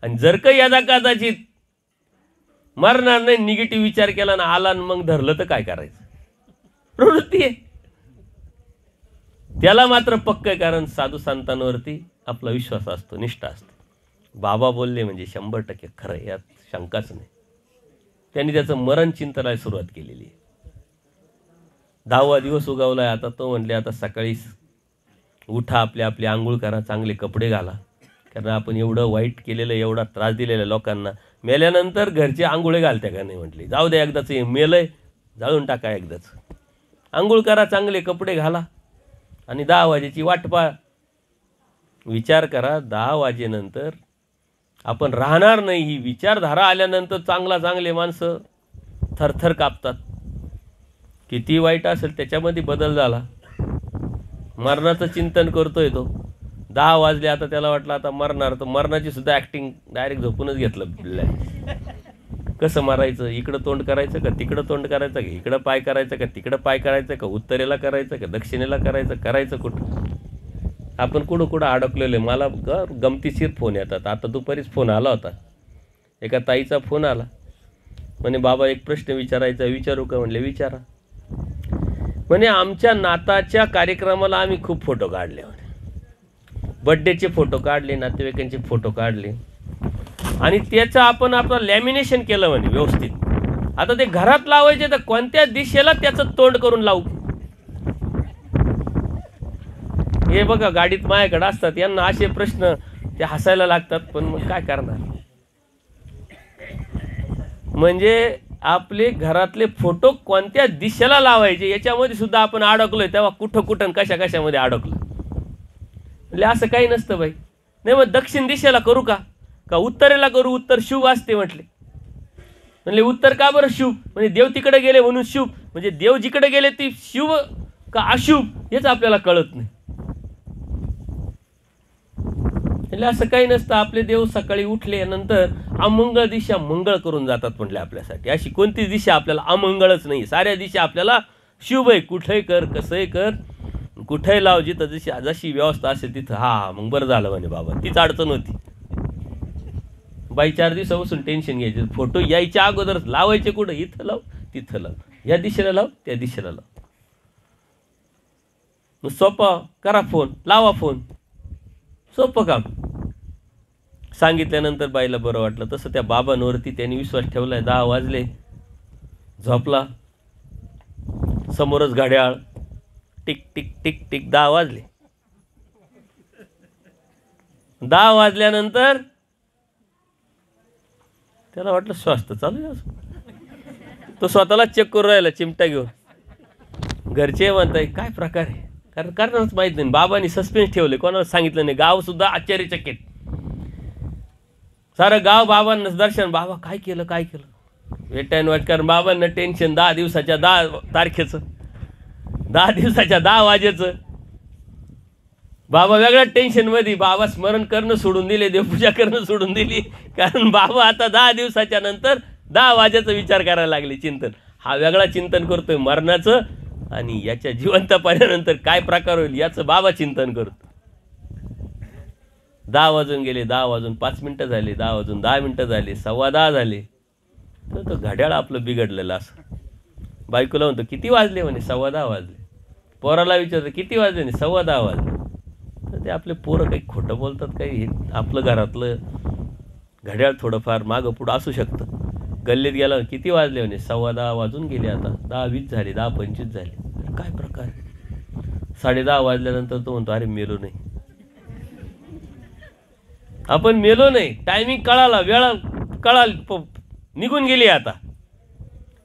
S1: आणि जर का यदा कदाचित मरणार नाही, निगेटिव्ह विचार केला ना, आला आणि मग धरलं तर काय करायचं. प्रवृत्ती आहे त्याला मात्र पक्क आहे, कारण साधू संतांवरती आपला विश्वास असतो, निष्ठा असते. बाबा बोलले म्हणजे 100% खरं आहे, यात शंकाच नाही. त्यांनी त्याचं मरण चिंतनाला सुरुवात केलेली आहे. 10वा दिवस उगवलाय. आता तो म्हणले आता सकाळी उठा, आपले आपले आंघोळ करा, चांगले कपडे घाला, कारण आपण एवढं वाईट केलेलं, एवढा त्रास दिलेला लोकांना, मेल्यानंतर घरचे आंघोळे घालत्या का नाही म्हटले, जाऊ द्या एकदाच मेलंय जाळून टाका एकदाच. आंघोळ करा, चांगले कपडे घाला आणि 10 वाजेची वाट पहा. विचार करा, 10 वाजेनंतर आपण राहणार नाही, ही विचारधारा आल्यानंतर चांगले माणसं थरथर कापतात. किती वाईट असेल त्याच्यामध्ये बदल झाला. मरणाचं चिंतन करतोय तो. 10 वाजले, आता त्याला वाटलं आता मरणार, तर मरणाची सुद्धा ॲक्टिंग डायरेक्ट झोपूनच घेतलं. कसं मारायचं, इकडं तोंड करायचं का तिकडं तोंड करायचं, का इकडं पाय करायचं का तिकडं पाय करायचं, का उत्तरेला करायचं का दक्षिणेला करायचं कुठं. आपण कुठं अडकलेलं आहे. मला गमतीशीर फोन येतात. आता दुपारीच फोन आला होता, एका ताईचा फोन आला, म्हणे बाबा एक प्रश्न विचारायचा, विचारू का? म्हणले विचारा. म्हणे आमच्या नाताच्या कार्यक्रमाला आम्ही खूप फोटो काढले, म्हणे बड्डेचे फोटो काढले, नातेवाईकांचे फोटो काढले, आणि त्याचं आपण आपलं लॅमिनेशन केलं म्हणे व्यवस्थित. आता ते घरात लावायचे तर कोणत्या दिशेला त्याचं तोंड करून लावू? हे बघा, गाडीत माझ्याकडे असतात, यांना असे प्रश्न ते हसायला लागतात, पण मग काय करणार. म्हणजे आपले घरातले फोटो कोणत्या दिशेला लावायचे याच्यामध्ये सुद्धा आपण अडकलोय. तेव्हा कुठं कशामध्ये अडकलो. म्हणजे असं काही नसतं बाई. नाही मग दक्षिण दिशेला करू का उत्तरेला करू? उत्तर शुभ असते म्हटले. म्हणले उत्तर का बरं शुभ? म्हणजे देव तिकडे गेले म्हणून शुभ. म्हणजे देव जिकडे गेले ती शुभ का अशुभ हेच आपल्याला कळत नाही. म्हणजे असं काही नसतं. आपले देव सकाळी उठल्यानंतर अमंगळ दिशा मंगळ करून जातात म्हटले आपल्यासाठी. अशी कोणतीच दिशा आपल्याला अमंगळच नाही. साऱ्या दिशा आपल्याला शुभ आहे. कुठेही कर, कसंही कर, कुठेही लाव, जिथं जशी व्यवस्था असेल तिथं. हा मग बरं झालं म्हणे बाबा, तीच अडचण होती बाई. 4 दिवसापासून टेन्शन घ्यायचे. फोटो यायच्या अगोदरच लावायचे कुठं? इथं लाव, तिथं लाव, या दिशेला लाव, त्या दिशेला लाव. मग सोपं करा, फोन लावा, फोन सोपं काम. सांगितल्यानंतर बाईला बरं वाटलं. तसं त्या बाबांवरती त्यांनी विश्वास ठेवलाय. 10 वाजले, झोपला. समोरच घड्याळ, टिक टिक टिक टिक 10 वाजले. 10 वाजल्यानंतर त्याला वाटलं श्वास तर चालू आहे. तो स्वतःला चेक करून राहिला चिमटा घेऊन. घरचे म्हणताय काय प्रकार आहे, कारण कारणच माहीत नाही. बाबांनी सस्पेन्स ठेवले, कोणाला सांगितलं नाही. गाव सुद्धा आश्चर्यचकित. सारं गाव बाबांना दर्शन. बाबा काय केलं वेट अँड वॉच. कारण बाबांना टेन्शन 10 दिवसाच्या 10 तारखेचं, 10 दिवसाच्या 10 वाजेचं. बाबा वेगळ्या टेन्शनमध्ये. बाबा स्मरण करणं सोडून दिले, देवपूजा करणं सोडून दिली. कारण बाबा आता 10 दिवसाच्या नंतर 10 वाजेचा विचार करायला लागले. चिंतन हा वेगळा चिंतन करतोय मरणाचं, आणि याच्या जिवंतपणानंतर काय प्रकार होईल याचं बाबा चिंतन करतो. 10 वाजून गेले, 10 वाजून 5 मिनटं झाले, 10 वाजून 10 मिनटं झाले, 10:15 झाले. तर घड्याळ आपलं बिघडलेलं असं. बायकोला म्हणतो किती वाजले? म्हणे 10:15 वाजले. पोराला विचारतो किती वाजले? म्हणे 10:15 वाजले. तर ते आपले पोरं काही खोटं बोलतात, काही आपलं घरातलं घड्याळ थोडंफार मागं पुढं असू शकतं. गल्लीत गेला, किती वाजले? म्हणे 10:15 वाजून गेले, आता 10:20 झाले, 10:25 झाले. काय प्रकार? 10:30 वाजल्यानंतर तो म्हणतो अरे मेलो नाही. आपण मेलो नाही. टायमिंग कळाला, वेळ कळाली, निघून गेली. आता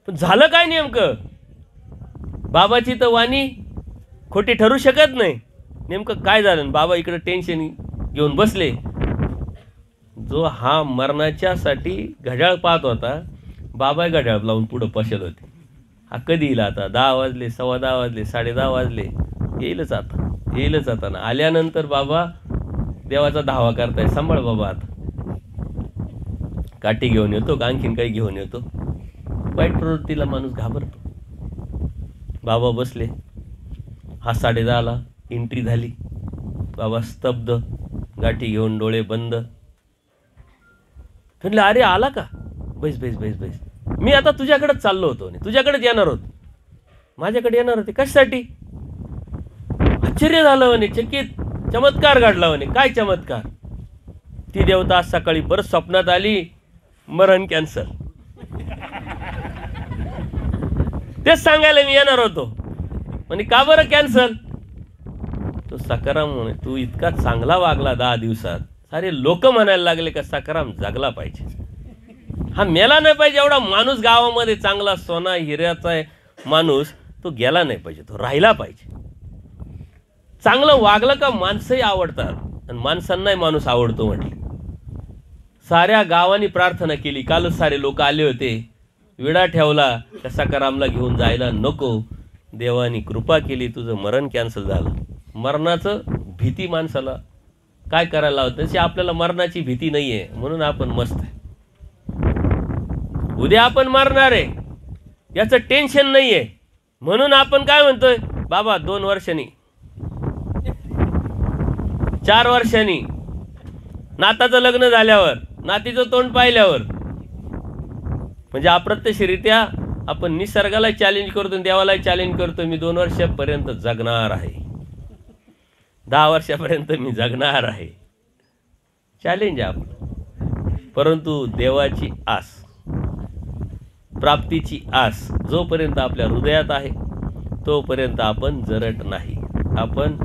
S1: पण झालं काय नेमकं? बाबाची तर वाणी खोटी ठरू शकत नाही. नेमकं काय झालं? बाबा इकडे टेन्शन घेऊन बसले. जो हा मरणाच्यासाठी घड्याळ पाहत होता, बाबा घड्याळ लावून पुढं पशेल होते. हा कधी येईल आता? 10 वाजले, 10:15 वाजले, 10:30 वाजले. येईलच आता ना. आल्यानंतर बाबा देवाचा धावा करताय. सांभाळ बाबा, आता काठी घेऊन येतो का आणखीन काही घेऊन येतो? वाईट प्रवृत्तीला माणूस घाबरतो. बाबा बसले. हा 10:30ला एंट्री झाली. बाबा स्तब्ध, गाठी घेऊन, डोळे बंद. म्हटलं अरे आला का? बैस. मी आता तुझ्याकडेच चाललो होतो, तुझ्याकडेच येणार होतो. माझ्याकडे येणार होते कशासाठी? आश्चर्य झालं म्हणे, चकित. चमत्कार घडला म्हणे. काय चमत्कार? ती देवता आज सकाळी परत स्वप्नात आली. मरण कॅन्सर. तेच सांगायला मी येणार होतो. म्हणे का बरं कॅन्सल? तो सकाराम म्हणे तू इतका चांगला वागला 10 दिवसात, सारे लोक म्हणायला लागले का सकाराम जगला पाहिजे, हा मेला नाही पाहिजे. एवढा माणूस गावामध्ये चांगला सोना हिऱ्याचा आहे माणूस, तो गेला नाही पाहिजे, तो राहिला पाहिजे. चांगलं वागलं का माणसंही आवडतात आणि माणसांनाही माणूस आवडतो म्हटले. साऱ्या गावानी प्रार्थना केली. कालच सारे लोक आले होते. विडा ठेवला त्या सकारामला घेऊन जायला नको. देवानी कृपा केली, तुझं मरण कॅन्सल झालं. मरणाचं भीती माणसाला काय करायला लावतं, तशी आपल्याला मरणाची भीती नाही आहे म्हणून आपण मस्त आहे. उद्या आपण मरणार आहे याचं टेन्शन नाही आहे म्हणून आपण काय म्हणतोय, बाबा 2 वर्षांनी 4 वर्षांनी नाताचं लग्न झाल्यावर, नातीचं तोंड पाहिल्यावर, म्हणजे अप्रत्यक्षरित्या आपण निसर्गाला चॅलेंज करतो, देवाला चॅलेंज करतो, मी 2 वर्षापर्यंत जगणार आहे, 10 वर्षापर्यंत मी जगणार आहे. चॅलेंज आहे आपलं. परंतु देवाची आस, प्राप्तीची आस जोपर्यंत आपल्या हृदयात आहे तोपर्यंत आपण जरट नाही. आपण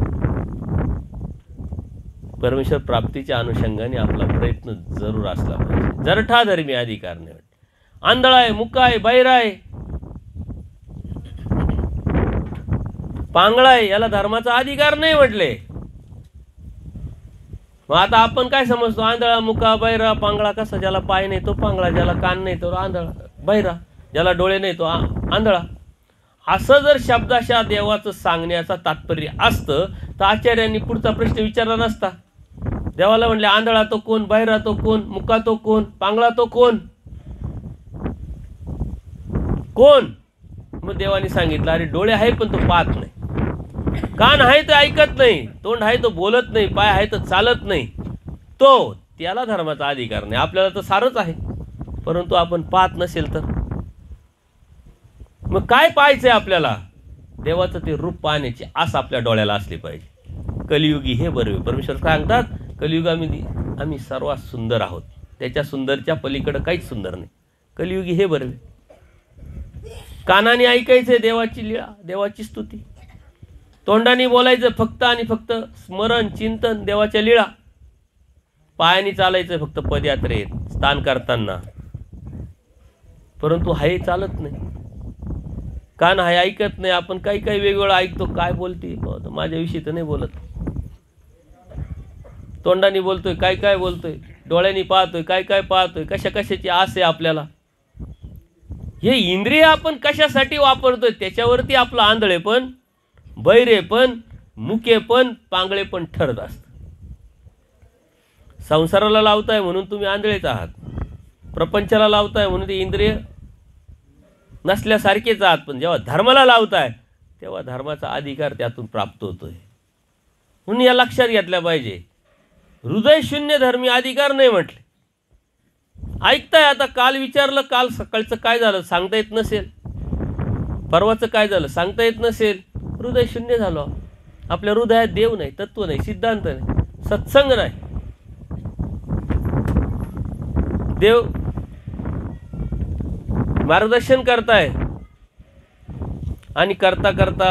S1: परमेश्वर प्राप्तीच्या अनुषंगाने आपला प्रयत्न जरूर असला पाहिजे. जरठा धर्मी अधिकार नाही. आंधळा आहे, मुका आहे, बहिरा आहे, पांगळा आहे, याला धर्माचा अधिकार नाही म्हटले. मग आता आपण काय समजतो, आंधळा, मुका, बहिरा, पांगळा कसा, ज्याला पाय नाही तो पांगळा, ज्याला कान नाही तो आंधळा बहिरा, ज्याला डोळे नाही तो आंधळा. असं जर शब्दाशा देवाचं सांगण्याचा तात्पर्य असतं तर आचार्यांनी पुढचा प्रश्न विचारला नसता. देवाला म्हणले आंधळा तो कोण, बहिरा तो कोण, मुका तो कोण, पांगळा तो कोण कोण. मग देवाने सांगितलं, अरे डोळे आहे पण तो पाहत नाही, कान आहे तो ऐकत नाही, तोंड आहे तो बोलत नाही, पाय आहे तो चालत नाही, तो त्याला धर्माचा अधिकार नाही. आपल्याला तर सारंच आहे परंतु आपण पाहत नसेल तर मग काय पाहायचंय आपल्याला, देवाचं ते रूप पाहण्याची आस आपल्या डोळ्याला असली पाहिजे. कलियुगी हे बरे. परमेश्वर सांगतात कलियुगामध्ये आम्ही सर्वात सुंदर आहोत, त्याच्या सुंदरच्या पलीकडे काहीच सुंदर नाही. कलियुगी हे बरे. कानाने ऐकायचंय देवाची लीळा, देवाची स्तुती, तोंडाने बोलायचं फक्त आणि फक्त स्मरण चिंतन देवाच्या लीळा, पायाने चालायचं फक्त पदयात्रेत स्नान करताना, परंतु हाय चालत नाही, कान हाय ऐकत नाही. आपण काही काही वेगवेगळं ऐकतो, काय बोलते माझ्याविषयी तर नाही बोलत, तोंडाने बोलतोय काय काय बोलतोय, डोळ्यांनी पाहतोय काय काय पाहतोय, कशा कशाची आस आहे आपल्याला. हे इंद्रिय आपण कशासाठी वापरतोय त्याच्यावरती आपलं आंधळेपण, बहिरेपण, मुकेपण, पांगळेपण ठरत असतं. संसाराला लावताय म्हणून तुम्ही आंधळेच आहात, प्रपंचाला लावताय म्हणून ते इंद्रिय नसल्यासारखेच आहात. पण जेव्हा धर्माला लावताय तेव्हा धर्माचा अधिकार त्यातून प्राप्त होतोय. म्हणून या लक्षात घेतल्या पाहिजे. हृदय शून्य धर्मी अधिकार नाही म्हटले. ऐकताय, आता काल विचारलं, काल सकाळचं काय झालं सांगता येत नसेल, परवाचं काय झालं सांगता येत नसेल, हृदय शून्य झालो. आपल्या हृदयात देव नाही, तत्व नाही, सिद्धांत नाही, सत्संग नाही. देव मार्गदर्शन करताय आणि करता करता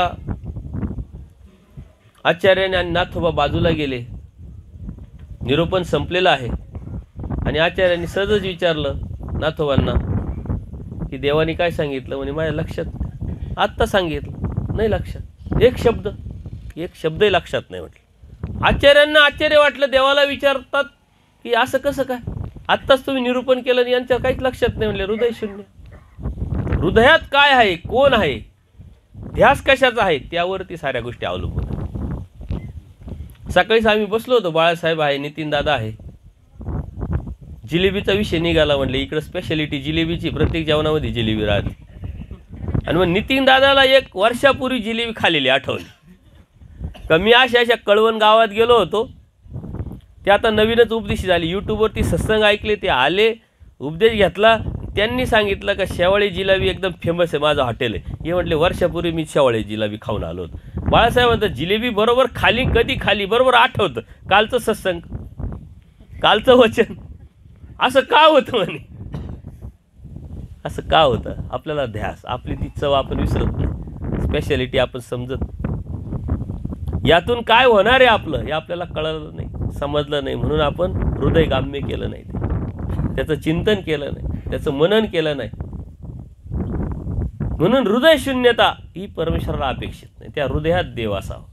S1: आचार्याने आणि नाथोबा बाजूला गेले. निरूपण संपलेलं आहे आणि आचार्यांनी सहजच विचारलं नाथोबांना की देवाने काय सांगितलं. म्हणे माझ्या लक्षात आत्ता सांगितलं नाही, लक्षात एक शब्दही लक्षात नाही म्हटलं. आचार्यांना आश्चर्य वाटलं. देवाला विचारतात की असं कसं काय, आत्ताच तुम्ही निरूपण केलं आणि यांच्या काहीच लक्षात नाही. म्हणले हृदय शून्य. हृदयात काय आहे, कोण आहे, ध्यास कशाचा आहे त्यावरती साऱ्या गोष्टी अवलंबून आहेत. सकाळीच आम्ही बसलो होतो, बाळासाहेब आहे, नितीन दादा आहे, जिलेबीचा विषय निघाला. म्हणले इकडं स्पेशालिटी जिलेबीची, प्रत्येक जेवणामध्ये जिलेबी राहते. आणि मग नितीन दादाला 1 वर्षापूर्वी जिलेबी खाल्लेली आठवली. का मी अशा कळवण गावात गेलो होतो, ते आता नवीनच उपदेश झाली, यूट्यूबवरती सत्संग ऐकले, ते आले, उपदेश घेतला, त्यांनी सांगितलं का शेवाळी जिलेबी एकदम फेमस आहे, माझं हॉटेल आहे. हे म्हटले वर्षापूर्वी मी शेवाळी जिलेबी खाऊन आलो होतो. बाळासाहेब म्हणतात जिलेबी बरोबर खाली, कधी खाली बरोबर आठवतं कालचं सत्संग, कालचं वचन. असं का होतं म्हणे, असं का होतं. आपल्याला ध्यास, आपली ती चव आपण विसरत नाही, स्पेशालिटी आपण समजत. यातून काय होणार आहे आपलं हे आपल्याला कळलं नाही, समजलं नाही, म्हणून आपण हृदयगाम्य केलं नाही, त्याचं चिंतन केलं नाही, त्याचं मनन केलं नाही. म्हणून हृदय शून्यता ही परमेश्वराला अपेक्षित नाही. त्या हृदयात देव असावा,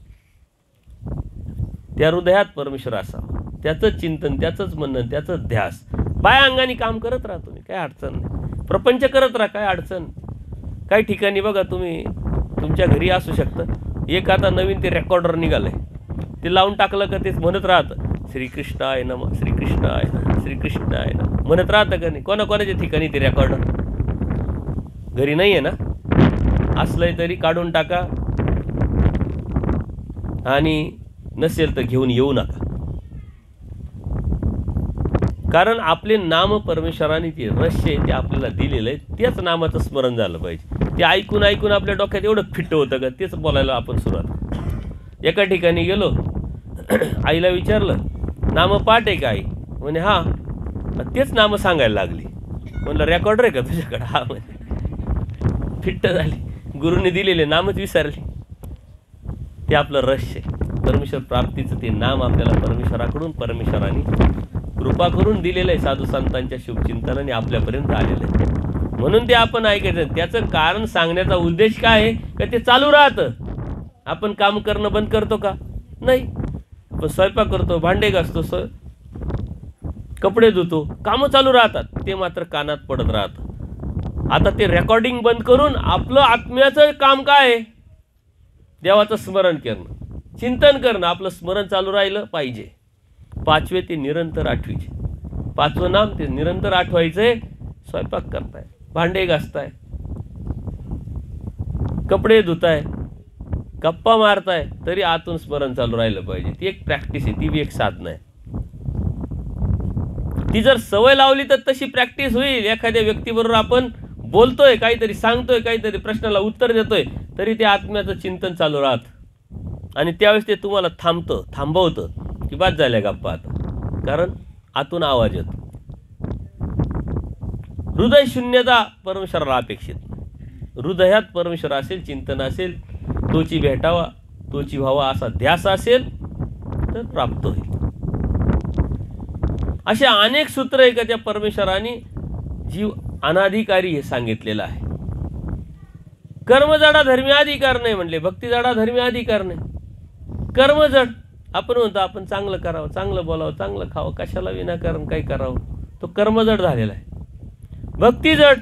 S1: त्या हृदयात परमेश्वर असावा, त्याचं चिंतन, त्याचंच मनन, त्याचं ध्यास. बाया अंगाने काम करत राहा तुम्ही, काय अडचण नाही, प्रपंच करत राहा, काय अडचण. काही ठिकाणी बघा तुम्ही, तुमच्या घरी असू शकतं, एक आता नवीन ते रेकॉर्डर निघालंय, ते लावून टाकलं का तेच म्हणत राहतं श्रीकृष्णाय नमः, श्रीकृष्णाय नमः, श्रीकृष्णाय नमः म्हणत राहतं का नाही. कोणाकोणाच्या ठिकाणी ते रेकॉर्डर घरी नाही आहे ना, असलंय तरी काढून टाका आणि नसेल तर घेऊन येऊ नका. कारण आपले नाम परमेश्वराने जे रहस्य आहे ते आपल्याला दिलेलं आहे, त्याच नामाचं स्मरण झालं पाहिजे. ते ऐकून ऐकून आपल्या डोक्यात एवढं फिट्ट होतं का तेच बोलायला आपण सुरुवात. एका ठिकाणी गेलो, आईला विचारलं नाम पाठ आहे का आई, म्हणे हा, तेच नाम सांगायला लागली. म्हणलं रेकॉर्डर आहे का तुझ्याकडे, हा म्हणजे फिट्ट झाली, गुरुने दिलेले नामच विसरली. ते आपलं रहस्य परमेश्वर प्राप्तीचं, ते नाम आपल्याला परमेश्वराकडून परमेश्वराने कृपा करून दिलेलं आहे, साधू संतांच्या शुभचिंतनाने आपल्यापर्यंत आलेलं आहे. म्हणून ते आपण ऐकायचं. त्याचं कारण सांगण्याचा उद्देश काय आहे का ते चालू राहतं. आपण काम करणं बंद करतो का, नाही. आपण स्वयंपाक करतो, भांडे घासतो, कपडे धुतो, कामं चालू राहतात, ते मात्र कानात पडत राहतं. आता ते रेकॉर्डिंग बंद करून आपलं आत्म्याचं काम काय आहे, देवाचं स्मरण करणं, चिंतन करणं. आपलं स्मरण चालू राहिलं पाहिजे. 5वे ते निरंतर आठवीचे, 5वं नाम ते निरंतर आठवायचंय. स्वयंपाक करताय, भांडे घासताय, कपडे धुताय, गप्पा मारताय, तरी आतून स्मरण चालू राहिलं पाहिजे. ती एक प्रॅक्टिस आहे, ती बी एक साधना आहे. ती जर सवय लावली तर तशी प्रॅक्टिस होईल. एखाद्या व्यक्तीबरोबर आपण बोलतोय, काहीतरी सांगतोय, काहीतरी प्रश्नाला उत्तर देतोय, तरी ते आत्म्याचं चिंतन चालू राहतं. आणि त्यावेळेस ते तुम्हाला थांबवतं की बाद झाल्या गप्पा आता, कारण आतून आवाज येतो. हृदय शून्यता परमेश्वराला अपेक्षित. हृदयात परमेश्वर असेल, चिंतन असेल, तोची भेटावा, तोची व्हावा असा ध्यास असेल तर प्राप्त होईल. अशा अनेक सूत्र आहे का त्या परमेश्वराने जीव अनाधिकारी हे सांगितलेलं आहे. कर्मजडा धर्मी अधिकार नाही म्हणले, भक्तिजडा धर्मी अधिकार नाही. कर्मजड आपण म्हणतो आपण चांगलं करावं, चांगलं बोलावं, चांगलं खावं, कशाला विनाकारण काही करावं, तो कर्मजड झालेला आहे. भक्तिजड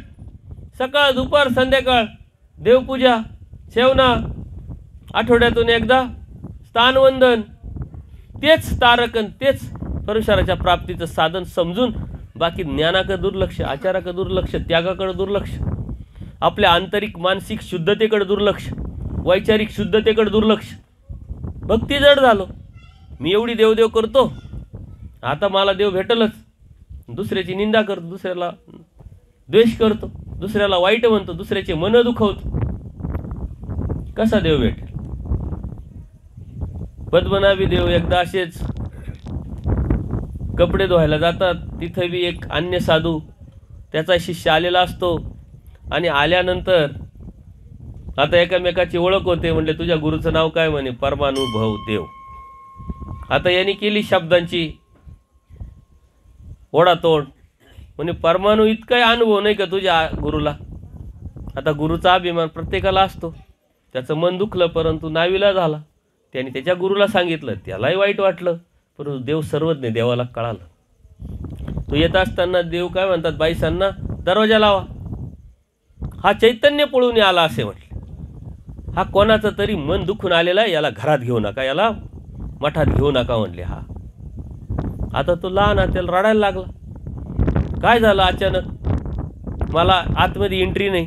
S1: सकाळ दुपार संध्याकाळ देवपूजा, सेवना, आठवड्यातून एकदा स्थानवंदन, तेच तारकन, तेच परमेश्वराच्या प्राप्तीचं साधन समजून बाकी ज्ञानाकडे दुर्लक्ष, आचाराकडे दुर्लक्ष, त्यागाकडे दुर्लक्ष, आपल्या आंतरिक मानसिक शुद्धतेकडे दुर्लक्ष, वैचारिक शुद्धतेकडे दुर्लक्ष. भक्तिजड झालो. मी एवढी देवदेव करतो, आता मला देव भेटलच, दुसऱ्याची निंदा करतो, दुसऱ्याला द्वेष करतो, दुसऱ्याला वाईट म्हणतो, दुसऱ्याचे मन दुखवतो, कसा देव भेटेल. पद्मनाभी देव एकदा असेच कपडे धुवायला जातात, तिथं बी एक अन्य साधू त्याचा शिष्य आलेला असतो. आणि आल्यानंतर आता एकमेकाची ओळख होते. म्हणले तुझ्या गुरुचं नाव काय, म्हणे परमानुभव देव. आता यांनी केली शब्दांची ओढातोड, म्हणे परमाणू इतका अनुभव नाही का तुझ्या गुरुला. आता गुरुचा अभिमान प्रत्येकाला असतो. त्याचं मन दुखलं, परंतु नावीला झाला. त्याने त्याच्या गुरुला सांगितलं, त्यालाही वाईट वाटलं, परंतु देव सर्वज्ञ, देवाला कळालं. तो येत असताना देव काय म्हणतात, बाईसांना दरवाजा लावा. हा चैतन्य पळून आला असे म्हटले. हा कोणाचं तरी मन दुखून आलेला आहे, याला घरात घेऊ नका, याला मठात घेऊ नका म्हणले. हा आता तो लहान आहे, त्याला रडायला लागला. काय झालं अचानक, मला आतमध्ये एंट्री नाही.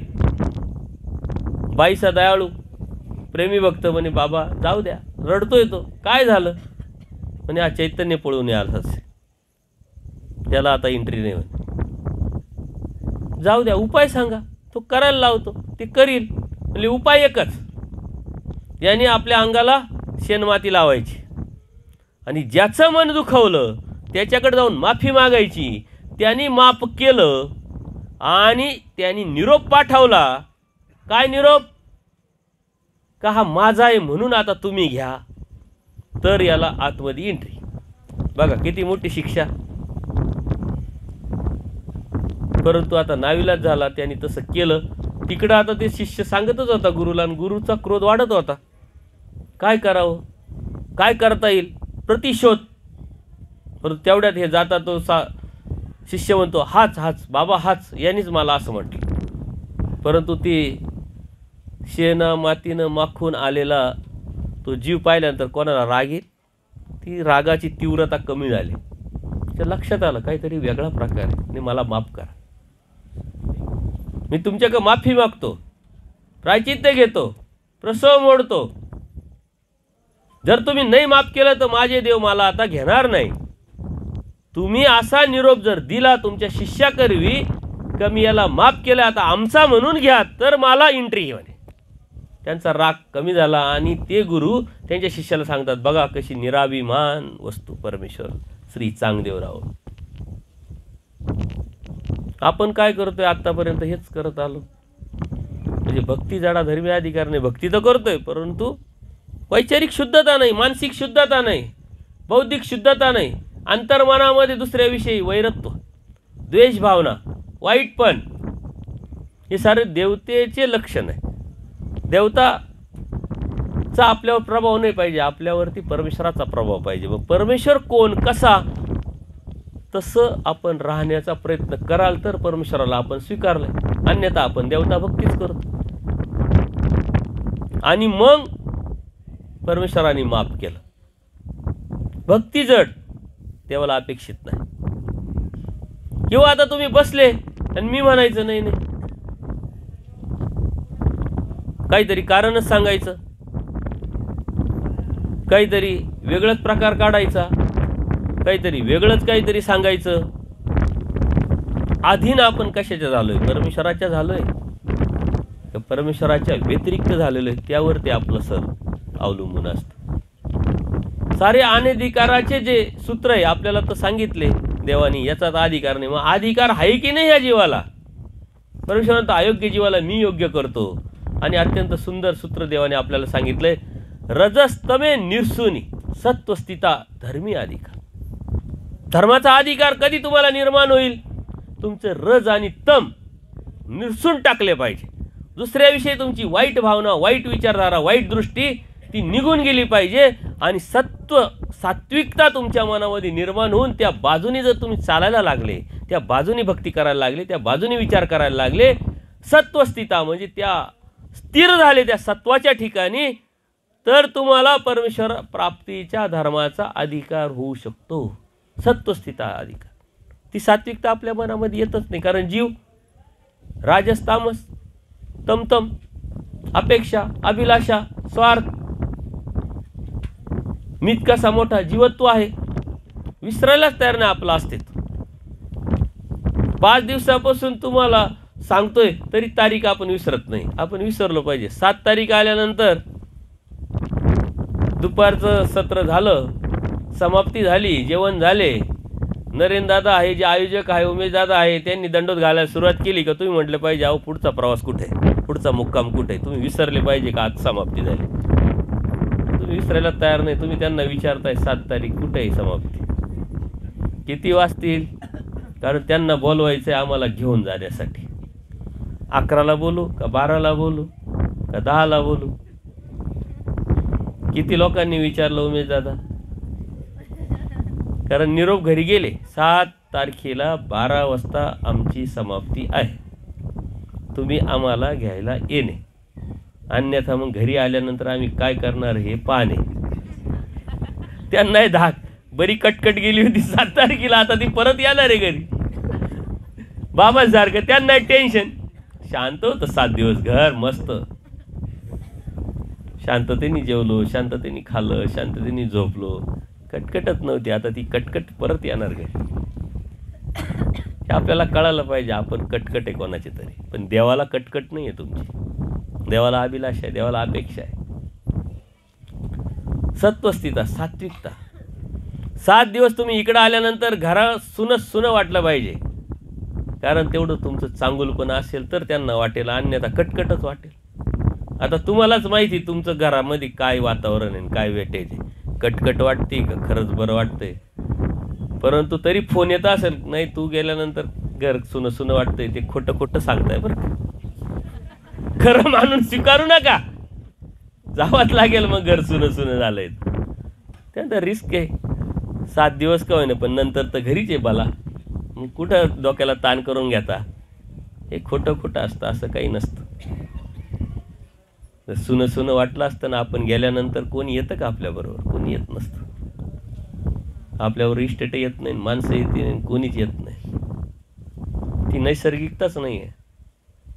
S1: बाईसा दयाळू प्रेमी भक्त म्हणे बाबा जाऊ द्या, रडतोय तो, काय झालं म्हणे हा चैतन्य पळून आला असे, त्याला आता एंट्री नाही म्हणे. जाऊ द्या, उपाय सांगा. तो करायला लावतो, ते करील. म्हणजे उपाय एकच, याने आपल्या अंगाला शेणमाती लावायची आणि ज्याचं मन दुखवलं त्याच्याकडे जाऊन माफी मागायची. त्यांनी माफ केलं आणि त्यांनी निरोप पाठवला. काय निरोप, का हा माझा आहे म्हणून आता तुम्ही घ्या. तर याला आतमध्ये एंट्री. बघा किती मोठी शिक्षा. परंतु आता नाविलाज झाला, त्याने तसं केलं. तिकडं आता ते शिष्य सांगतच होता गुरुला, आणि गुरुचा क्रोध वाढत होता. काय करावं, काय करता येईल, प्रतिशोध. परंतु तेवढ्यात हे जाता तो शिष्य म्हणतो, हाच हाच बाबा हाच, यांनीच मला असं म्हटलं. परंतु ते शेणा मातीनं माखून आलेला तो जीव पाहिल्यानंतर कोणाला राग येईल, ती रागाची तीव्रता कमी झाली. त्या लक्षात आलं काहीतरी वेगळा प्रकार आहे, आणि मला माफ करा. मी तुमच्याकडे माफी मागतो, प्रायचित्त घेतो, प्रसव मोडतो. जर तुम्ही नाही माफ केलं तर माझे देव मला आता घेणार नाही. तुम्ही असा निरोप जर दिला तुमच्या शिष्याकरवी का मी याला माफ केलं, आता आमचा म्हणून घ्या, तर मला एंट्री घेऊन. त्यांचा राग कमी झाला आणि ते गुरु त्यांच्या शिष्याला सांगतात, बघा कशी निराभिमान वस्तू परमेश्वर श्री चांगदेवराव. आपण काय करतोय आतापर्यंत, हेच करत आलो. म्हणजे भक्ती जडा धर्मी अधिकार नाही, भक्ती तर करतोय, परंतु वैचारिक शुद्धता नाही, मानसिक शुद्धता नाही, बौद्धिक शुद्धता नाही. अंतर्मनामध्ये दुसऱ्याविषयी वैरत्व, द्वेष भावना, वाईटपण, हे सारे देवतेचे लक्षण आहे. देवताचा आपल्यावर प्रभाव नाही पाहिजे, आपल्यावरती परमेश्वराचा प्रभाव पाहिजे. मग परमेश्वर कोण, कसा, तसं आपण राहण्याचा प्रयत्न कराल तर परमेश्वराला आपण स्वीकारलं, अन्यथा आपण देवता भक्तीच करतो. आणि मग परमेश्वराने माफ केलं. भक्ती जड देवाला अपेक्षित नाही. किंवा आता तुम्ही बसले आणि मी म्हणायचं नाही नाही, काहीतरी कारणच सांगायचं, काहीतरी वेगळाच प्रकार काढायचा, काहीतरी वेगळंच काहीतरी सांगायचं. अधीन आपण कशाच्या झालोय, परमेश्वराच्या झालोय का परमेश्वराच्या व्यतिरिक्त झालेलं आहे, त्यावर ते आपलं सर अवलंबून असतं. सारे अनधिकाराचे जे सूत्र आहे आपल्याला तर सांगितले देवानी, याचाच अधिकार नाही. मग अधिकार आहे की नाही या जीवाला? परमेश्वरानं अयोग्य जीवाला मी योग्य करतो. आणि अत्यंत सुंदर सूत्र देवाने आपल्याला सांगितलंय, रजस्तमे निर्सुनी सत्वस्थिता धर्मी अधिकार. धर्माचा अधिकार कधी तुम्हाला निर्माण होईल? तुमचे रज आणि तम निरसून टाकले पाहिजे. दुसऱ्याविषयी तुमची वाईट भावना, वाईट विचारधारा, वाईट दृष्टी ती निघून गेली पाहिजे. आणि सात्विकता तुमच्या मनामध्ये निर्माण होऊन त्या बाजूने जर तुम्ही चालायला लागले, त्या बाजूने भक्ती करायला लागले, त्या बाजूने विचार करायला लागले, सत्वस्थिता म्हणजे त्या स्थिर झाले त्या सत्वाच्या ठिकाणी, तर तुम्हाला परमेश्वर प्राप्तीच्या धर्माचा अधिकार होऊ शकतो. सत्वस्थिता अधिकार, ती सात्विकता आपल्या मनामध्ये येतच नाही. कारण जीव राजस तामस, तमतम, अपेक्षा, अभिलाषा, स्वार्थ, मीत कसा मोठा जीवत्व आहे, विसरायलाच तयार नाही आपलं अस्तित्व. 5 दिवसापासून तुम्हाला सांगतोय तरी तारीख आपण विसरत नाही. आपण विसरलो पाहिजे. 7 तारीख आल्यानंतर दुपारचं सत्र झालं, समाप्ती झाली, जेवण झाले, नरेंद्र दादा आहे जे आयोजक आहे, उमेश दादा आहे, त्यांनी दंडोत घालायला सुरुवात केली का तुम्ही म्हटलं पाहिजे अहो पुढचा प्रवास कुठे आहे, पुढचा मुक्काम कुठे आहे. तुम्ही विसरले पाहिजे का आज समाप्ती झाली. तुम्ही विसरायला तयार नाही. तुम्ही त्यांना विचारताय 7 तारीख कुठे आहे समाप्ती, किती वाजतील, कारण त्यांना बोलवायचं आहे आम्हाला घेऊन जाण्यासाठी. 11ला बोलू का 12ला बोलू का 10ला बोलू. किती लोकांनी विचारलं उमेश दादा, कारण निरोप घरी गेले 7 तारखेला 12 वाजता आमची समाप्ती आहे, तुम्ही आम्हाला घ्यायला येणे, अन्यथा मग घरी आल्यानंतर आम्ही काय करणार हे पाहणे. त्यांनाही धाक, बरी कटकट गेली होती 7 तारखेला, आता ती परत येणार आहे घरी बाबासारखं. त्यांना टेन्शन. शांत होतं 7 दिवस घर, मस्त शांततेने जेवलो, शांततेने खाल्लं, शांततेने झोपलो, कटकटच नव्हती. आता ती कटकट परत येणार घरी. हे आपल्याला कळायला पाहिजे. आपण कटकट आहे कोणाची तरी, पण देवाला कटकट नाही आहे तुमची. देवाला अभिलाषा आहे, देवाला अपेक्षा आहे. सत्वस्थिता, सात्विकता. 7 दिवस तुम्ही इकडं आल्यानंतर घरात सुनं वाटलं पाहिजे, कारण तेवढं तुमचं चांगुलपण असेल तर त्यांना वाटेल, अन्यथा कटकटच वाटेल. आता तुम्हालाच माहिती तुमचं घरामध्ये काय वातावरण आहे, काय वेटेज आहे. कटकट वाटते का खरंच बरं वाटतंय, परंतु तरी फोन येत असेल, नाही तू गेल्यानंतर घर सुनं सुनं वाटतंय, ते खोटं खोटं सांगताय बरं का. खरं मानून स्वीकारू नका, जावंच लागेल मग घर सुनं सुनं झालंय. त्यानंतर रिस्क आहे, 7 दिवस का होईना, पण नंतर तर घरीच आहे बाला. मग कुठं डोक्याला ताण करून घेता, हे खोटं खोटं असतं, असं काही नसतं. सुनं सुनं वाटलं असतं ना, आपण गेल्यानंतर कोणी येतं का आपल्याबरोबर? कोणी येत नसतं. आपल्यावर इस्टेट येत नाही, माणसं येते नाही, कोणीच येत नाही. ती नैसर्गिकताच नाही आहे.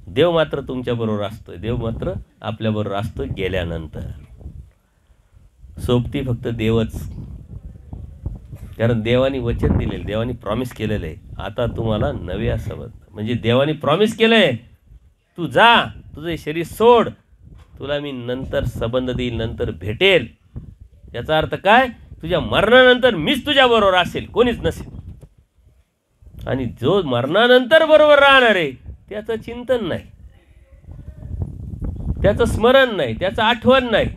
S1: देव मात्र तुमच्याबरोबर असतो, देव मात्र आपल्याबरोबर असतो गेल्यानंतर. सोबती फक्त देवच, कारण देवाने वचन दिलेलं, देवाने प्रॉमिस केलेलं आहे, आता तुम्हाला नवे संबंध. म्हणजे देवाने प्रॉमिस केलंय, तू जा, तुझे शरीर सोड, तुला मी नंतर संबंध देईल, नंतर भेटेल. याचा अर्थ काय? तुझ्या मरणानंतर मीच तुझ्याबरोबर असेल, कोणीच नसेल. आणि जो मरणानंतर बरोबर राहणार आहे त्याचं चिंतन नाही, त्याचं स्मरण नाही, त्याचं आठवण नाही,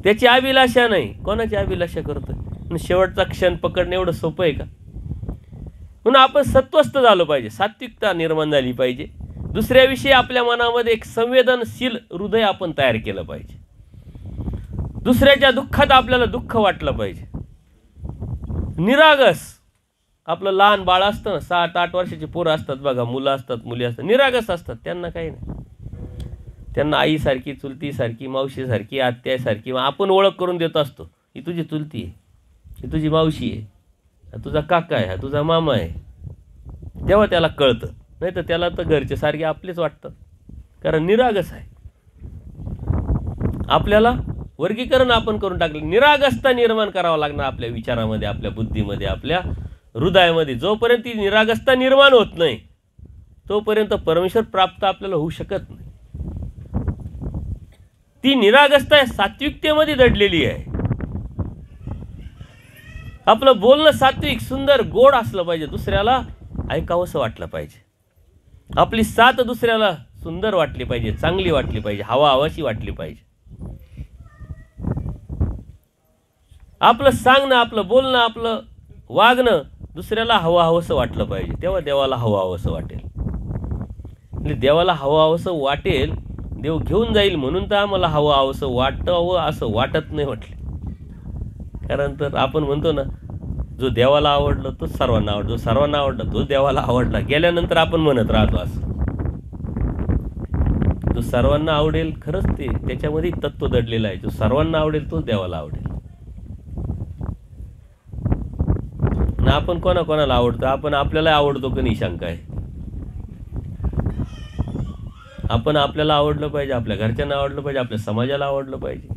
S1: त्याची अभिलाषा नाही. कोणाची अभिलाषा करतोय? शेवटचा क्षण पकडणं एवढं सोपं आहे का? म्हणून आपण सत्वस्थ झालो पाहिजे, सात्विकता निर्माण झाली पाहिजे. दुसऱ्याविषयी आपल्या मनामध्ये एक संवेदनशील हृदय आपण तयार केलं पाहिजे. दुसऱ्याच्या दुःखात आपल्याला दुःख वाटलं पाहिजे. निरागस, आपलं लहान बाळ असतं ना, 7-8 वर्षाची पोरं असतात बघा, मुलं असतात, मुली असतात, निरागस असतात, त्यांना काही नाही. त्यांना आईसारखी, चुलतीसारखी, मावशीसारखी, आत्यासारखी आपण ओळख करून देत असतो. ही तुझी चुलती आहे, ही तुझी मावशी आहे, हा तुझा काका आहे, हा तुझा मामा आहे. तेव्हा त्याला कळतं, नाही तर त्याला तर घरचे सारखे आपलेच वाटतात, कारण निरागस आहे. आपल्याला वर्गीकरण आपण करून टाकलं. निरागसता निर्माण करावं लागणार आपल्या विचारामध्ये, आपल्या बुद्धीमध्ये, आपल्या हृदयामध्ये. जोपर्यंत ती निरागसता निर्माण होत नाही तोपर्यंत परमेश्वर प्राप्त आपल्याला होऊ शकत नाही. ती निरागसता सात्विकतेमध्ये दडलेली आहे. आपलं बोलणं सात्विक, सुंदर, गोड असलं पाहिजे, दुसऱ्याला ऐकावंसं वाटलं पाहिजे. आपली साथ दुसऱ्याला सुंदर वाटली पाहिजे, चांगली वाटली पाहिजे, हवाशी वाटली पाहिजे. आपलं सांगणं, आपलं बोलणं, आपलं वागणं दुसऱ्याला हवंसं वाटलं पाहिजे. तेव्हा देवाला हवंसं वाटेल. म्हणजे देवाला हवंसं वाटेल, देव घेऊन जाईल म्हणून तर आम्हाला हवंसं वाटावं असं वाटत नाही म्हटले. कारण तर आपण म्हणतो ना, जो देवाला आवडलं तो सर्वांना आवडलं, जो सर्वांना आवडला तो देवाला आवडला. गेल्यानंतर आपण म्हणत राहतो असं. जो सर्वांना आवडेल, खरंच ते त्याच्यामध्ये तत्व दडलेलं आहे. जो सर्वांना आवडेल तोच देवाला आवडेल. ना आपण कोणाकोणाला आवडतो, आपण आपल्याला आवडतो का नाही शंका आहे. आपण आपल्याला आवडलं पाहिजे, आपल्या घरच्यांना आवडलं पाहिजे, आपल्या समाजाला आवडलं पाहिजे,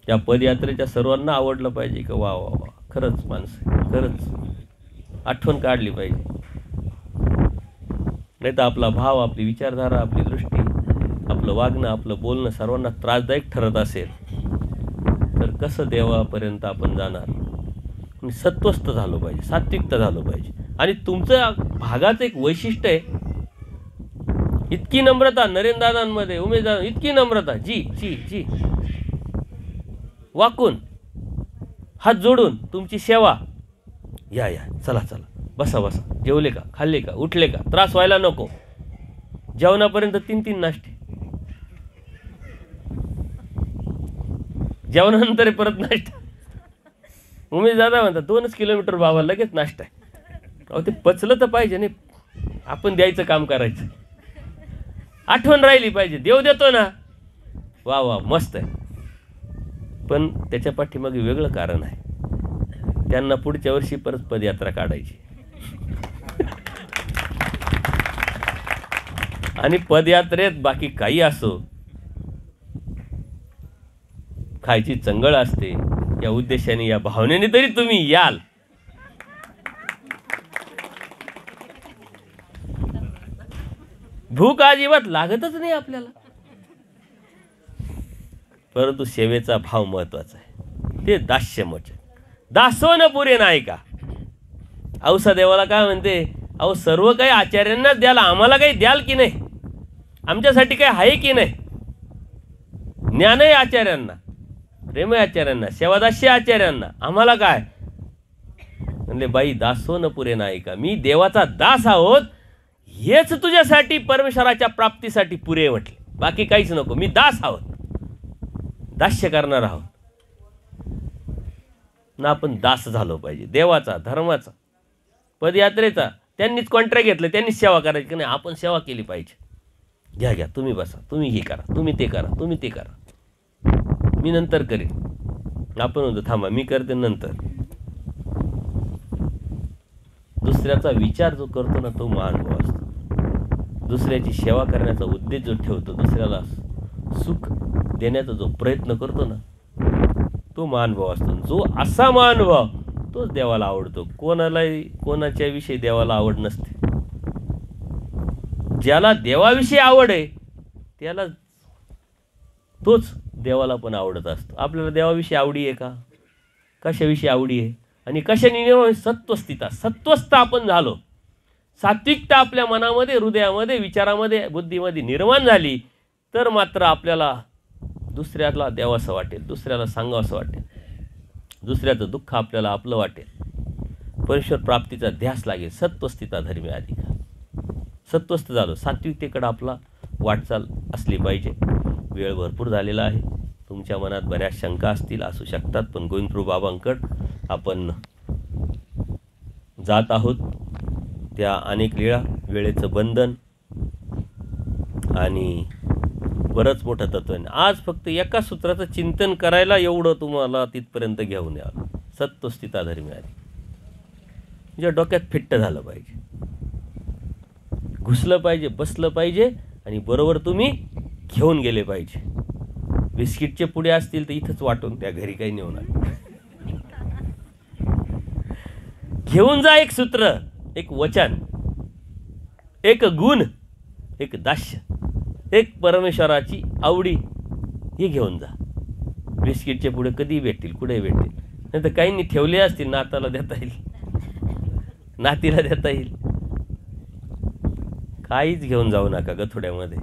S1: त्या पदयात्रेच्या सर्वांना आवडलं पाहिजे का? वा वा वा, खरंच माणसं, खरंच आठवण काढली पाहिजे. नाही तर आपला भाव, आपली विचारधारा, आपली दृष्टी, आपलं वागणं, आपलं बोलणं सर्वांना त्रासदायक ठरत असेल तर कसं देवापर्यंत आपण जाणार? सत्वस्थ झालो पाहिजे, सात्विकता झालो पाहिजे. आणि तुमचं भागाचं एक वैशिष्ट्य आहे, इतकी नम्रता नरेंद्रदादांमध्ये, उमेशदादा, इतकी नम्रता, जी जी जी, वाकून हात जोडून तुमची सेवा. या या, चला चला, बसा बसा, जेवले का, खाल्ले का, उठले का, त्रास व्हायला नको. जेवणापर्यंत 3-3 नाश्ते, जेवणानंतर परत नाश्ता. उमेश दादा म्हणतात 2 किलोमीटर बाबा लगेच नाश्ता आहे. अहो ते पचलं तर पाहिजे नाही, आपण द्यायचं काम करायचं. आठवण राहिली पाहिजे, देव देतो ना, वा वा मस्त आहे. पण त्याच्या पाठीमागे वेगळं कारण आहे. त्यांना पुढच्या वर्षी परत पदयात्रा काढायची. आणि पदयात्रेत बाकी काही असो, खायची चंगळ असते. या उद्देशाने, या भावनेने तरी तुम्ही याल. भूक अजिबात लागतच नाही आपल्याला, परंतु सेवेचा भाव महत्वाचा आहे. ते दास्यमोचन, दासोन पुरे नाही का. औसा देवाला काय म्हणते, अहो सर्व काही आचार्यांनाच द्याल, आम्हाला काही द्याल की नाही. आमच्यासाठी काय आहे की नाही? ज्ञान आहे आचार्यांना, प्रेम आहे आचार्यांना, सेवादास्य आचार्यांना. आम्हाला काय म्हणले, बाई दासो न पुरे नाही का, मी देवाचा दास आहोत हेच तुझ्यासाठी परमेश्वराच्या प्राप्तीसाठी पुरे म्हटले. बाकी काहीच नको, मी दास आहोत, दास्य करणार आहोत ना. आपण दास झालो पाहिजे देवाचा, धर्माचा, पदयात्रेचा. त्यांनीच कॉन्ट्रॅक्ट घेतलं, त्यांनीच सेवा करायची की नाही, आपण सेवा केली पाहिजे. घ्या घ्या, तुम्ही बसा, तुम्ही हे करा, तुम्ही ते करा, तुम्ही ते करा, मी नंतर करेन. आपण होतो थांबा, मी करते नंतर. दुसऱ्याचा विचार जो करतो ना तो महानुभव असतो. दुसऱ्याची सेवा करण्याचा उद्देश जो ठेवतो, दुसऱ्याला सुख देण्याचा जो प्रयत्न करतो ना तो महानुभव असतो. जो असा महानुभव तोच देवाला आवडतो. कोणालाही कोणाच्या विषयी देवाला आवड नसते. ज्याला देवाविषयी आवड आहे त्याला तोच देवाला पण आवडत असतो. आपल्याला देवाविषयी आवडी आहे का? कशाविषयी आवडी आहे? आणि कशाने निर्माण? सत्वस्थिता. सत्वस्थ आपण झालो, सात्विकता आपल्या मनामध्ये, हृदयामध्ये, विचारामध्ये, बुद्धीमध्ये निर्माण झाली तर मात्र आपल्याला दुसऱ्याला द्यावंसं वाटेल, दुसऱ्याला सांगावंसं वाटेल, दुसऱ्याचं दुःख आपल्याला आपलं वाटेल. परमेश्वर प्राप्तीचा ध्यास लागेल. सत्वस्थिता धर्मी अधिकार. सत्वस्थ झालो, सात्विकतेकडे आपला वाटचाल असली पाहिजे. वेळ भरपूर झालेला आहे. तुमच्या मनात बऱ्याच शंका असतील, असू शकतात, पण गोविंदप्रभू बाबांकडं आपण जात आहोत. त्या अनेक लीळा, वेळेचं बंधन आणि बरंच मोठं तत्व आहे. आज फक्त एका सूत्राचं चिंतन करायला एवढं तुम्हाला तिथपर्यंत घेऊन यावं. सत्वस्थिता धर्मी आधी म्हणजे डोक्यात फिट्ट झालं पाहिजे, घुसलं पाहिजे, बसलं पाहिजे आणि बरोबर तुम्ही घेऊन गेले पाहिजे. बिस्किटचे पुढे असतील तर इथंच वाटून त्या, घरी काही नेऊ नका. घेऊन जा एक सूत्र, एक वचन, एक गुण, एक दास्य, एक परमेश्वराची आवडी, हे घेऊन जा. बिस्किटचे पुढे कधी भेटतील, कुठे भेटतील, नाही तर काहींनी ठेवले असतील, नाताला देता येईल, नातीला देता येईल. काहीच घेऊन जाऊ नका गथोड्यामध्ये.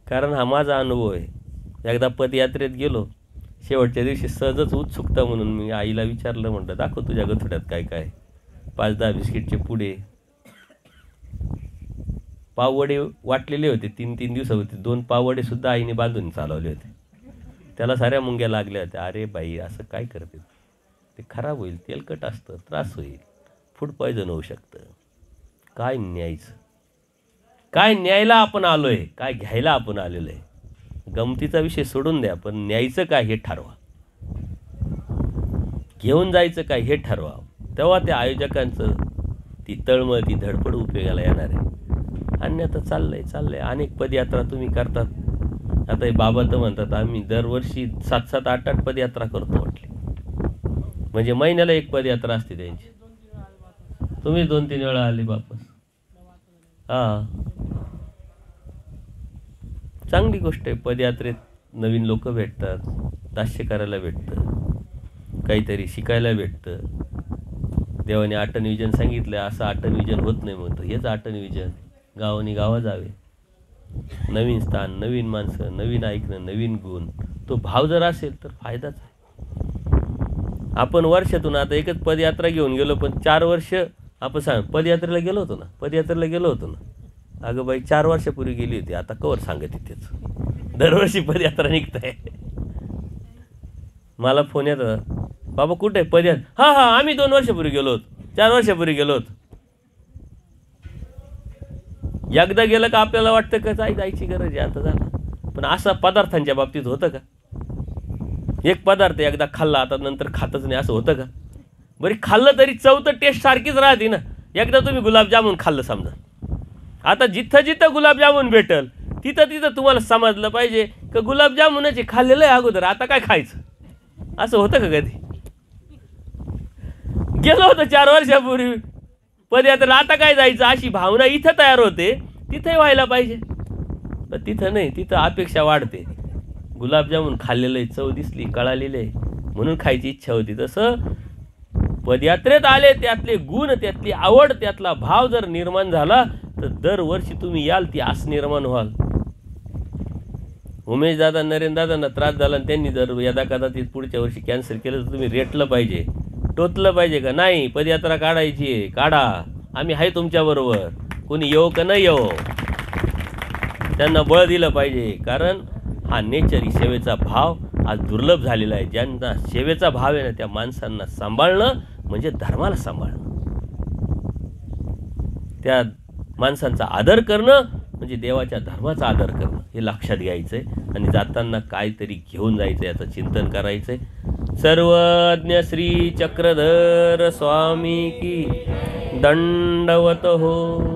S1: कारण हा माझा अनुभव आहे. एकदा पदयात्रेत गेलो, शेवटच्या दिवशी सहजच उत्सुकता म्हणून मी आईला विचारलं, म्हटलं दाखव तुझ्या गथोड्यात काय काय. 5-10 बिस्किटचे पुढे, पाववडे वाटलेले होते. 3-3 दिवस होते. 2 पाववडे सुद्धा आईने बांधून चालवले होते. त्याला साऱ्या मुंग्या लागल्या होत्या. अरे बाई असं काय करते, ते खराब होईल, तेलकट असतं, त्रास होईल, फूड पॉयझन होऊ शकतं. काय न्यायचं? काय न्यायला आपण आलोय, काय घ्यायला आपण आलेलो आहे? गमतीचा विषय सोडून द्या, पण न्यायचं काय हे ठरवा, घेऊन जायचं काय हे ठरवा. तेव्हा त्या आयोजकांचं ती तळमळ, ती धडपड उपयोगाला येणार आहे. अन्यथा चाललंय अनेक पदयात्रा तुम्ही करतात. आता हे बाबा तर म्हणतात आम्ही दरवर्षी 7-7, 8-8 पदयात्रा करतो म्हटले. म्हणजे महिन्याला एक पदयात्रा असते त्यांची. तुम्ही 2-3 वेळा आले वापस. हां, चांगली गोष्ट आहे. पदयात्रेत नवीन लोक भेटतात, दास्य करायला भेटतं, काहीतरी शिकायला भेटतं. देवाने आटन विजन सांगितलं, असं आटन विजन होत नाही म्हणतो. हेच आटन विजन. गावानी गावा जावे, नवीन स्थान, नवीन माणसं, नवीन ऐकणं, नवीन गुण. तो भाव जर असेल तर फायदाच आहे. आपण वर्षातून आता एकच पदयात्रा घेऊन गेलो, पण 4 वर्ष आपण सांग पदयात्रेला गेलो होतो ना. अगं बाई 4 वर्षापूर्वी गेली होती, आता कवर सांगत तिथेच. दरवर्षी पदयात्रा निघताय. मला फोन येतात, बाबा कुठे आहे पदयात्रा? हां आम्ही 2 वर्षापूर्वी गेलो होतो, 4 वर्षापूर्वी गेलो होतो. एकदा गेलं का आपल्याला वाटतं का जायची गरज आहे आता झालं. पण असं पदार्थांच्या बाबतीत होतं का? एक पदार्थ एकदा खाल्ला, आता नंतर खातच नाही, असं होतं का? बरी खाल्लं तरी चव तर टेस्ट सारखीच राहते ना. एकदा तुम्ही गुलाबजामुन खाल्लं समजा, आता जिथं जिथं गुलाबजामुन भेटल तिथं तुम्हाला समजलं पाहिजे का गुलाबजामुनाचे खाल्लेलं आहे अगोदर, आता काय खायचं. असं होतं का कधी? गेलो होतं 4 वर्षापूर्वी पदयात्रेला, आता काय जायचं, अशी भावना इथं तयार होते. तिथंही व्हायला पाहिजे, पण तिथं नाही. तिथं अपेक्षा वाढते. गुलाबजामुन खाल्लेलं आहे, चव दिसली, कळालेलं आहे म्हणून खायची इच्छा होती. तसं पदयात्रेत आले, त्यातले गुण, त्यातली आवड, त्यातला भाव जर निर्माण झाला तर दरवर्षी तुम्ही याल ती आस निर्माण व्हाल. उमेश दादा नरेंद्र दादांना त्रास झाला आणि त्यांनी जर यदा कदाचित पुढच्या वर्षी कॅन्सल केलं तर तुम्ही रेटलं पाहिजे, टोचलं पाहिजे का नाही. पदयात्रा काढायची आहे, काढा, आम्ही आहे तुमच्याबरोबर. कोणी येऊ का नाही येऊ, त्यांना बळ दिलं पाहिजे. कारण हा नेचर, ही सेवेचा भाव आज दुर्लभ झालेला आहे. ज्यांना सेवेचा भाव आहे ना, त्या माणसांना सांभाळणं म्हणजे धर्माला सांभाळणं. त्या माणसांचा आदर करणं म्हणजे देवाच्या धर्माचा आदर करणं, हे लक्षात घ्यायचं आहे. आणि जाताना काहीतरी घेऊन जायचं, याचं चिंतन करायचं आहे. सर्वज्ञ श्री चक्रधर स्वामी की दंडवत हो.